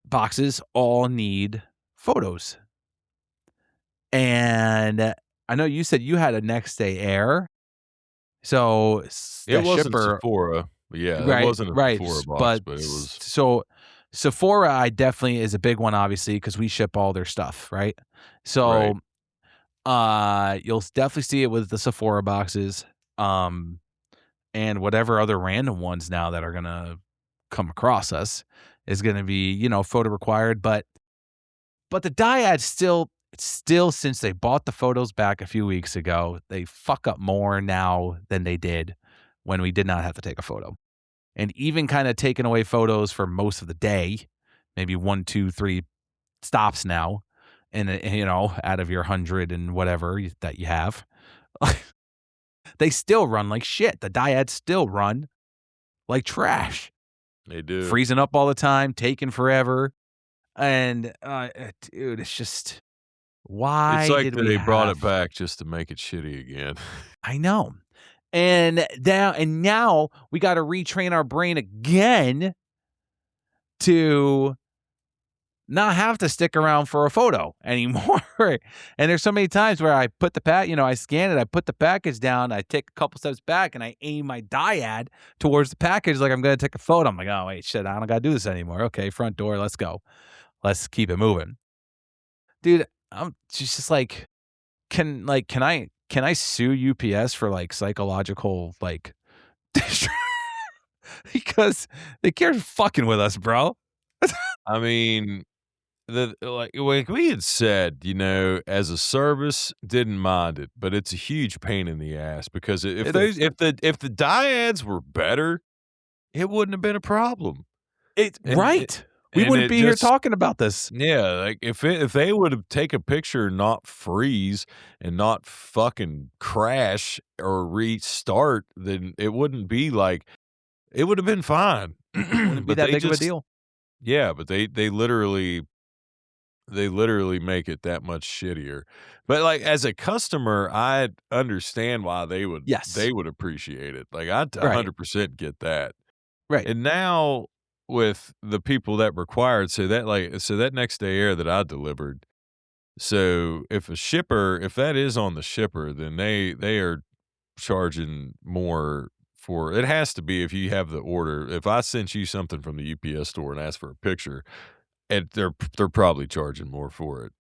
boxes all need photos. And I know you said you had a next day air. So It the wasn't shipper, Sephora. Yeah, it right, wasn't a right. Sephora box, But but it was so Sephora, I definitely is a big one, obviously, because we ship all their stuff, right? right. So you'll definitely see it with the Sephora boxes, and whatever other random ones now that are gonna come across us is gonna be, photo required. But the dyads still since they bought the photos back a few weeks ago, they fuck up more now than they did when we did not have to take a photo. And even kinda taking away photos for most of the day, maybe 1, 2, 3 stops now, and, out of your 100 and whatever that you have, they still run like shit. The dyads still run like trash, They do. freezing up all the time, taking forever, and, dude, it's just It's why like did that we they brought have it back just to make it shitty again. I know. And now we gotta retrain our brain again to not have to stick around for a photo anymore. And there's so many times where I put I scan it, I put the package down, I take a couple steps back, and I aim my dyad towards the package like I'm gonna take a photo. I'm like, "Oh, wait, shit, I don't gotta do this anymore. Okay, front door, let's go. Let's keep it moving." Dude, she's just like, can I sue UPS for, like, psychological, like, because they care fucking with us, bro. I mean, like we had said, as a service, didn't mind it, but it's a huge pain in the ass because if It is. those if the dyads were better, it wouldn't have been a problem. It's And it right. We and wouldn't it be here just talking about this. yeah, like if they would have take a picture and not freeze and not fucking crash or restart, then it wouldn't be like it would have been fine. Wouldn't be But that they big of a just deal. yeah, but they literally make it that much shittier. But, like, as a customer, I understand why they would Yes. they would appreciate it. Like, I Right. 100% get that. Right. And now with the people that required so that next day air that I delivered, so if that is on the shipper, then they are charging more for it has to be if you have the order. If I sent you something from the UPS store and asked for a picture, and they're probably charging more for it.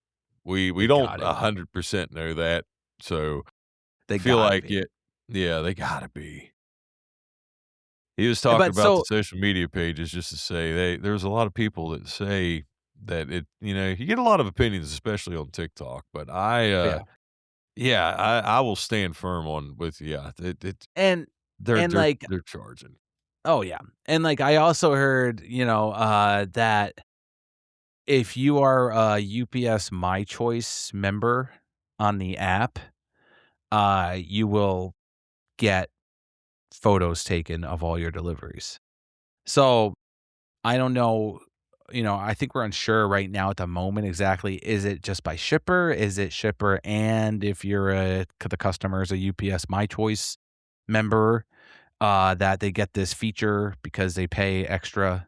We They don't gotta be. 100% know that, so They feel gotta like be. it yeah, they gotta be. He was talking But about the so social media pages just to say there's a lot of people that say that you get a lot of opinions, especially on TikTok, but yeah. yeah, I will stand firm on with yeah, And they're and, they're like they're charging. oh, yeah. And, like, I also heard, that if you are a UPS My Choice member on the app, you will get photos taken of all your deliveries. So, I don't know, I think we're unsure right now at the moment exactly, is it just by shipper? Is it shipper and if you're the customer is a UPS My Choice member, that they get this feature because they pay extra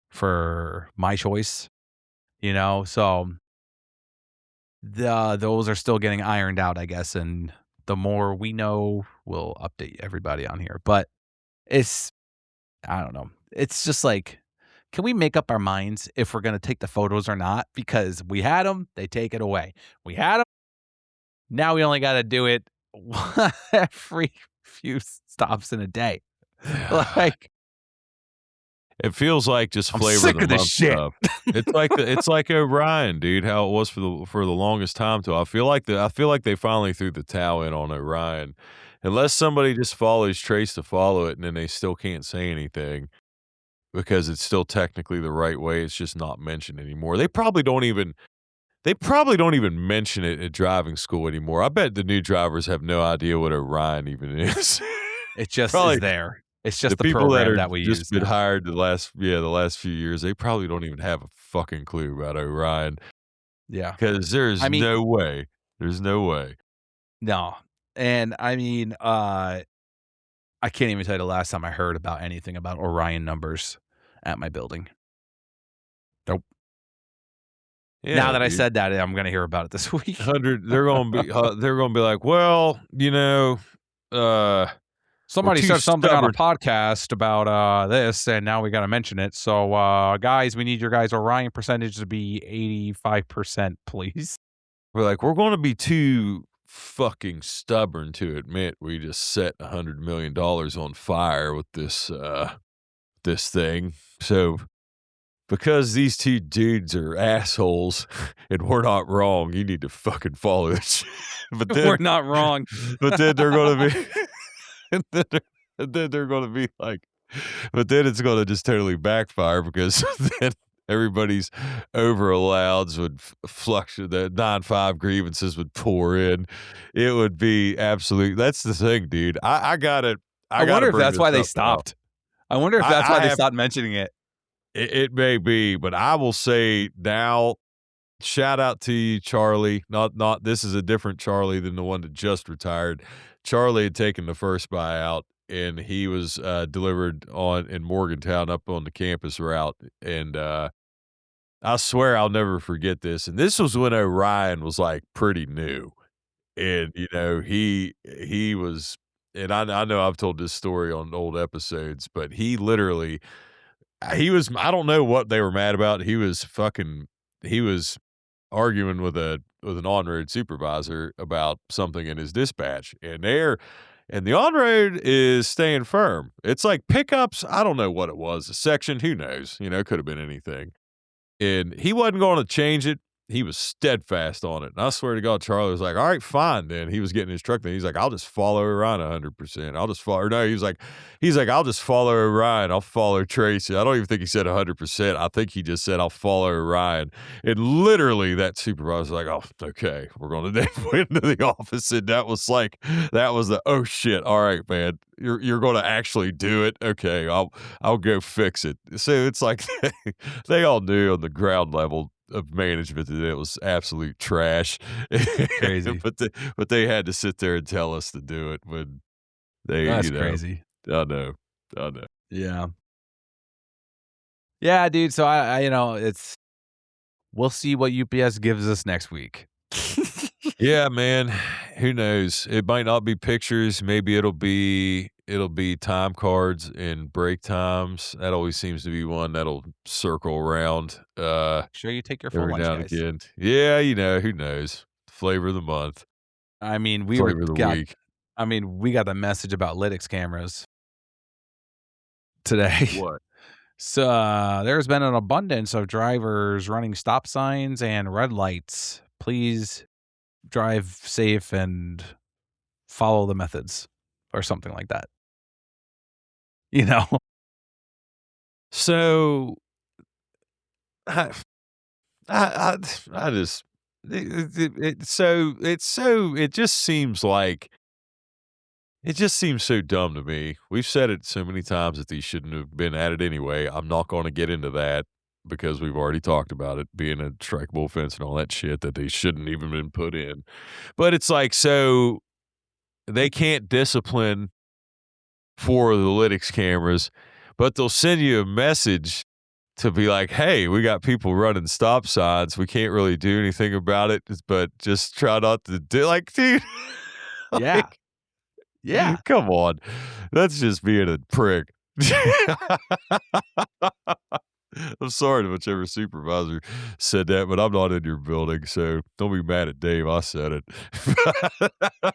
for My Choice, So, those are still getting ironed out, I guess, and the more we know, we'll update everybody on here, but it's I don't know. It's just like, can we make up our minds if we're gonna take the photos or not? Because we had them, they take it away. We had them, now we only gotta do it every few stops in a day. Like, It feels like just I'm flavor of sick the of this month shit. stuff. It's like Orion, dude, how it was for the longest time till I feel like they finally threw the towel in on Orion. Unless somebody just follows Trace to follow it and then they still can't say anything because it's still technically the right way, it's just not mentioned anymore. They probably don't even They probably don't even mention it at driving school anymore. I bet the new drivers have no idea what Orion even is. It just is Probably there. It's the just the people that program are that we just use been now. hired the last few years, they probably don't even have a fucking clue about Orion Yeah. because I there's mean, no way. There's no way. no. And I mean, I can't even tell you the last time I heard about anything about Orion numbers at my building. Nope. Now Yeah, that I dude. said that, I'm gonna hear about it this week. 100 they're gonna be like, "Well, uh, we're Somebody too said something on a stubborn." podcast about this, and now we got to mention it. So, guys, we need your guys' Orion percentage to be 85%, please. We're like, "We're gonna be too fucking stubborn to admit we just set $100 million on fire with this thing. So, because these 2 dudes are assholes and we're not wrong, you need to fucking follow it." But We're then not wrong. but then they're gonna be and then they're gonna be like but then it's gonna just totally backfire because then everybody's over allows would fluctuate, the 9-5 grievances would pour in. It would be absolute that's the thing, dude. I I wonder gotta if bring that's this why they up now. stopped. I wonder if that's why I they have stopped mentioning it. it may be, but I will say now, shout out to you, Charlie. Not this is a different Charlie than the one that just retired. Charlie had taken the first buyout and he was delivered on in Morgantown up on the campus route. And I swear I'll never forget this. And this was when Orion was like pretty new. And he was and I know I've told this story on old episodes, but he literally he was I don't know what they were mad about. He was arguing with an on-road supervisor about something in his dispatch, and the on-road is staying firm. It's like pickups, I don't know what it was, a section, who knows? It could have been anything. And he wasn't going to change it. He was steadfast on it. And I swear to God, Charlie was like, all right, fine. Then he was getting his truck. Then he's like, I'll just follow Orion 100%. I'll just follow. Or no, he's like, I'll just follow Orion. I'll follow Tracy. I don't even think he said 100%. I think he just said, I'll follow Orion. And literally that supervisor was like, oh, okay, we're going to went into the office. And that was oh shit. All right, man. You're going to actually do it. Okay. I'll go fix it. So it's like they all knew on the ground level of management that it was absolute trash. Crazy. but they had to sit there and tell us to do it when they, That's crazy. I know. Yeah. Yeah, dude. So we'll see what UPS gives us next week. Yeah, man. Who knows? It might not be pictures. Maybe it'll be time cards and break times. That always seems to be one that'll circle around. Sure, you take your full Every lunch, now and guys. again. Yeah, who knows? Flavor of the month. I mean, Flavor of the week. we got the message about Lytics cameras today. What? So there's been an abundance of drivers running stop signs and red lights. Please drive safe and follow the methods or something like that. So I just it just seems like it just seems so dumb to me. We've said it so many times that these shouldn't have been added anyway. I'm not going to get into that because we've already talked about it being a strikeable offense and all that shit that they shouldn't even been put in. But it's like, so they can't discipline for the lytics cameras, but they'll send you a message to be like, hey, we got people running stop signs. We can't really do anything about it, but just try not to do like, dude. Yeah. Yeah. Come on. That's just being a prick. I'm sorry to whichever supervisor said that, but I'm not in your building, so don't be mad at Dave. I said it.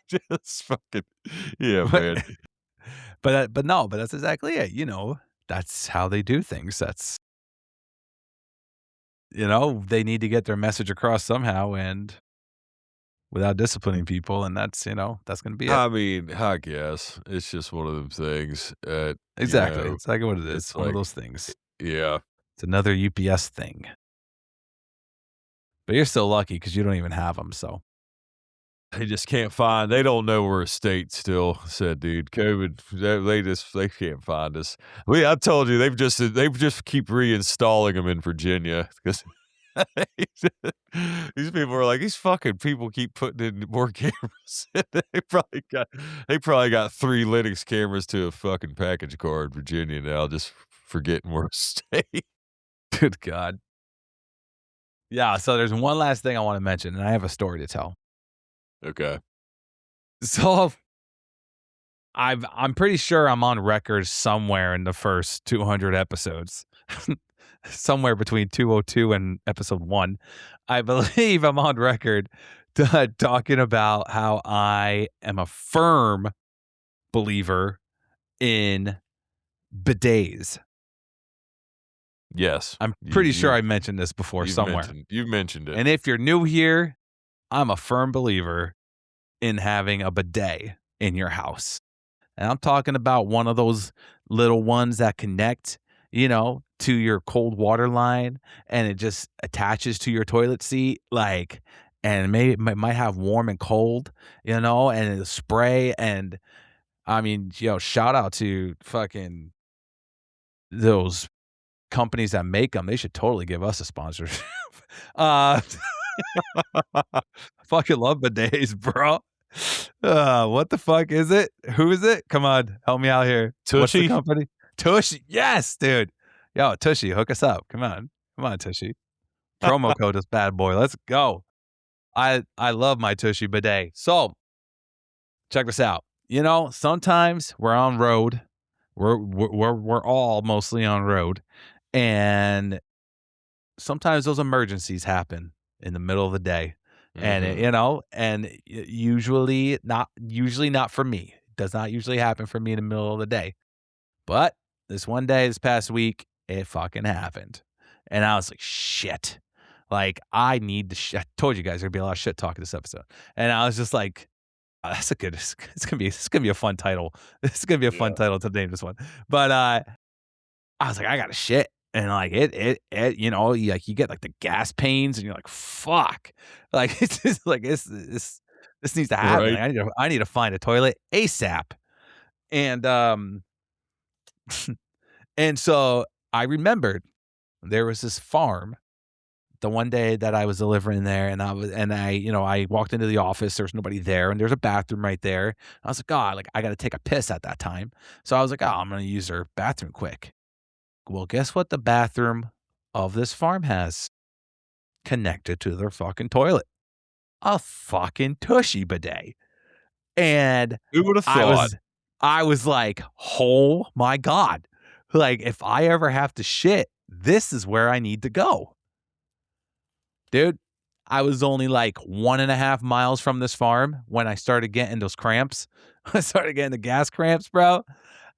Just fucking, yeah, man. But that's exactly it. That's how they do things. They need to get their message across somehow and without disciplining people. And that's going to be it. I mean, I guess it's just one of them things. Exactly. It's like what it is. it's One of like- those things. Yeah. It's another UPS thing. But you're still lucky because you don't even have them. So They just can't find. They don't know we're a state still. Said dude, COVID. They can't find us. I told you they've just keep reinstalling them in Virginia because these people are like these fucking people keep putting in more cameras. they probably got 3 Linux cameras to a fucking package car in Virginia now. Just forgetting we're a state. good God. Yeah. So there's one last thing I want to mention, and I have a story to tell. Okay. So I'm pretty sure I'm on record somewhere in the first 200 episodes, somewhere between 202 and episode 1. I believe I'm on record talking about how I am a firm believer in bidets. Yes. I'm pretty sure I mentioned this before somewhere. You've mentioned it. And if you're new here, I'm a firm believer in having a bidet in your house. And I'm talking about one of those little ones that connect, to your cold water line, and it just attaches to your toilet seat, and maybe it might have warm and cold, and it'll spray. And I mean, shout out to fucking those companies that make them. They should totally give us a sponsorship. uh, fucking love bidets, bro. What the fuck is it? Who is it? Come on, help me out here. What's the Tushy? company? Tushy. Yes, dude. Yo, Tushy, hook us up. Come on, Tushy. Promo code is bad boy. Let's go. I love my Tushy bidet. So check this out. Sometimes we're on road. We're all mostly on road, and sometimes those emergencies happen in the middle of the day. And usually not for me. It does not usually happen for me in the middle of the day. But this one day, this past week, it fucking happened. And I was like, shit. Like, I need to I told you guys there'd be a lot of shit talk in this episode. And I was just like, that's a good, it's gonna be a fun title. This is gonna be a fun title to name this one. But I was like, I got to shit. And like you get like the gas pains, and you're like, fuck. Like it's just like this needs to happen. Right. Like, I need to find a toilet ASAP. And and so I remembered there was this farm the one day that I was delivering there, and I walked into the office, there's nobody there, and there's a bathroom right there. I was like, oh, like I got to take a piss at that time. So I was like, oh, I'm going to use their bathroom quick. Well, guess what the bathroom of this farm has connected to their fucking toilet? A fucking Tushy bidet. And Who would have I thought? was like, oh my God. Like, if I ever have to shit, this is where I need to go. Dude, I was only like 1.5 miles from this farm when I started getting those cramps. I started getting the gas cramps, bro.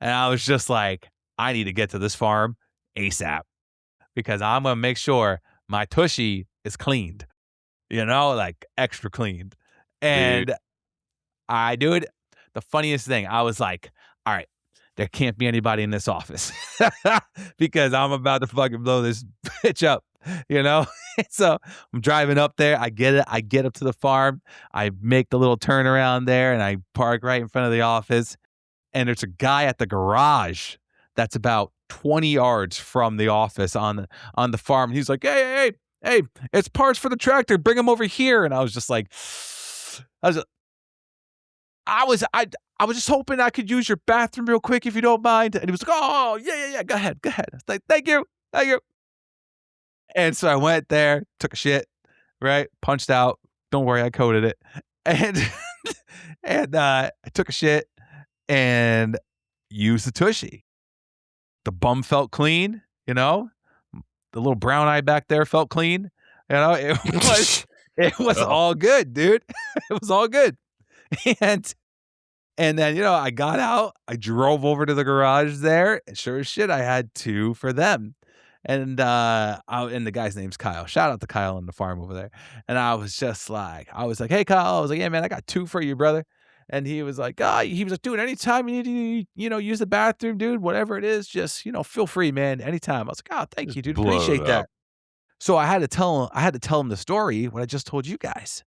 And I was just like, I need to get to this farm ASAP because I'm going to make sure my Tushy is cleaned, like extra cleaned. And Dude. I do it. The funniest thing, I was like, all right, there can't be anybody in this office because I'm about to fucking blow this bitch up, So I'm driving up there. I get it. I get up to the farm. I make the little turnaround there and I park right in front of the office. And there's a guy at the garage that's about 20 yards from the office on the farm. And he's like, hey, it's parts for the tractor. Bring them over here. And I was just like, I was just hoping I could use your bathroom real quick if you don't mind. And he was like, oh, yeah. Go ahead. I was like, thank you. And so I went there, took a shit, right? Punched out. Don't worry, I coded it. And I took a shit and used the Tushy. The bum felt clean, The little brown eye back there felt clean. It was all good, dude. It was all good. And then, I got out, I drove over to the garage there, and sure as shit, I had 2 for them. And and the guy's name's Kyle. Shout out to Kyle on the farm over there. And I was like, hey Kyle, I was like, yeah, man, I got 2 for you, brother. And he was like, dude, anytime you need to, use the bathroom, dude, whatever it is, just, feel free, man, anytime. I was like, oh, thank Just you, dude. blow it Appreciate that. up. So I had to tell him the story, what I just told you guys.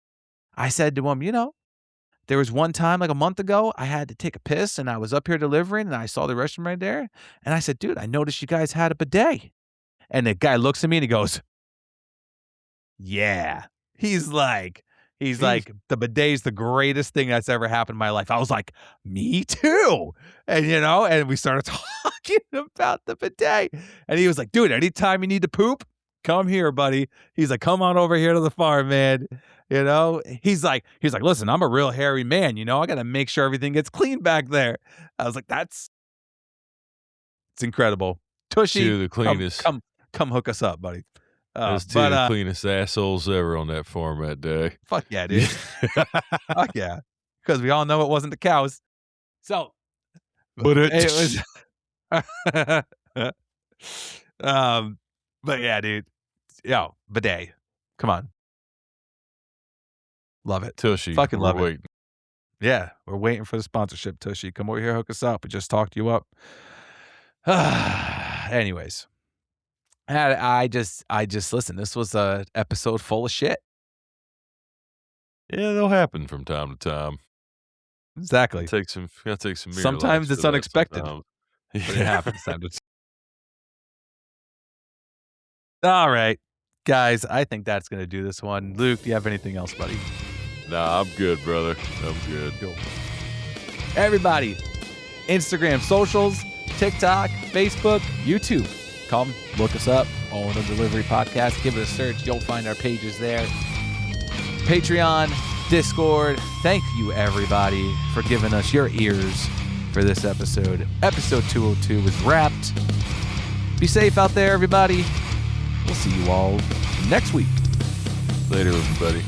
I said to him, there was one time like a month ago, I had to take a piss and I was up here delivering and I saw the restroom right there. And I said, dude, I noticed you guys had a bidet. And the guy looks at me and he goes, yeah. He's like, the bidet's the greatest thing that's ever happened in my life. I was like, me too. And, and we started talking about the bidet. And he was like, dude, anytime you need to poop, come here, buddy. He's like, come on over here to the farm, man. He's like, listen, I'm a real hairy man. I got to make sure everything gets clean back there. I was like, it's incredible. Tushy, Two of the cleanest. Come hook us up, buddy. There's two of the cleanest assholes ever on that farm that day. Fuck yeah, dude. Fuck yeah. Because we all know it wasn't the cows. So, but it was. But yeah, dude. Yo, bidet. Come on. Love it. Tushy. Fucking love it. Yeah, we're waiting for the sponsorship, Tushy. Come over here, hook us up. We just talked you up. Anyways. I just listen, this was a episode full of shit. Yeah, they'll happen from time to time. Exactly. Gotta take some sometimes it's unexpected. Sometimes. But it happens. All right. Guys, I think that's gonna do this one. Luke, do you have anything else, buddy? Nah, I'm good, brother. I'm good. Cool. Everybody, Instagram socials, TikTok, Facebook, YouTube. Come look us up, All in a Delivery Podcast. Give it a search. You'll find our pages there. Patreon, Discord. Thank you, everybody, for giving us your ears for this episode. Episode 202 is wrapped. Be safe out there, everybody. We'll see you all next week. Later, everybody.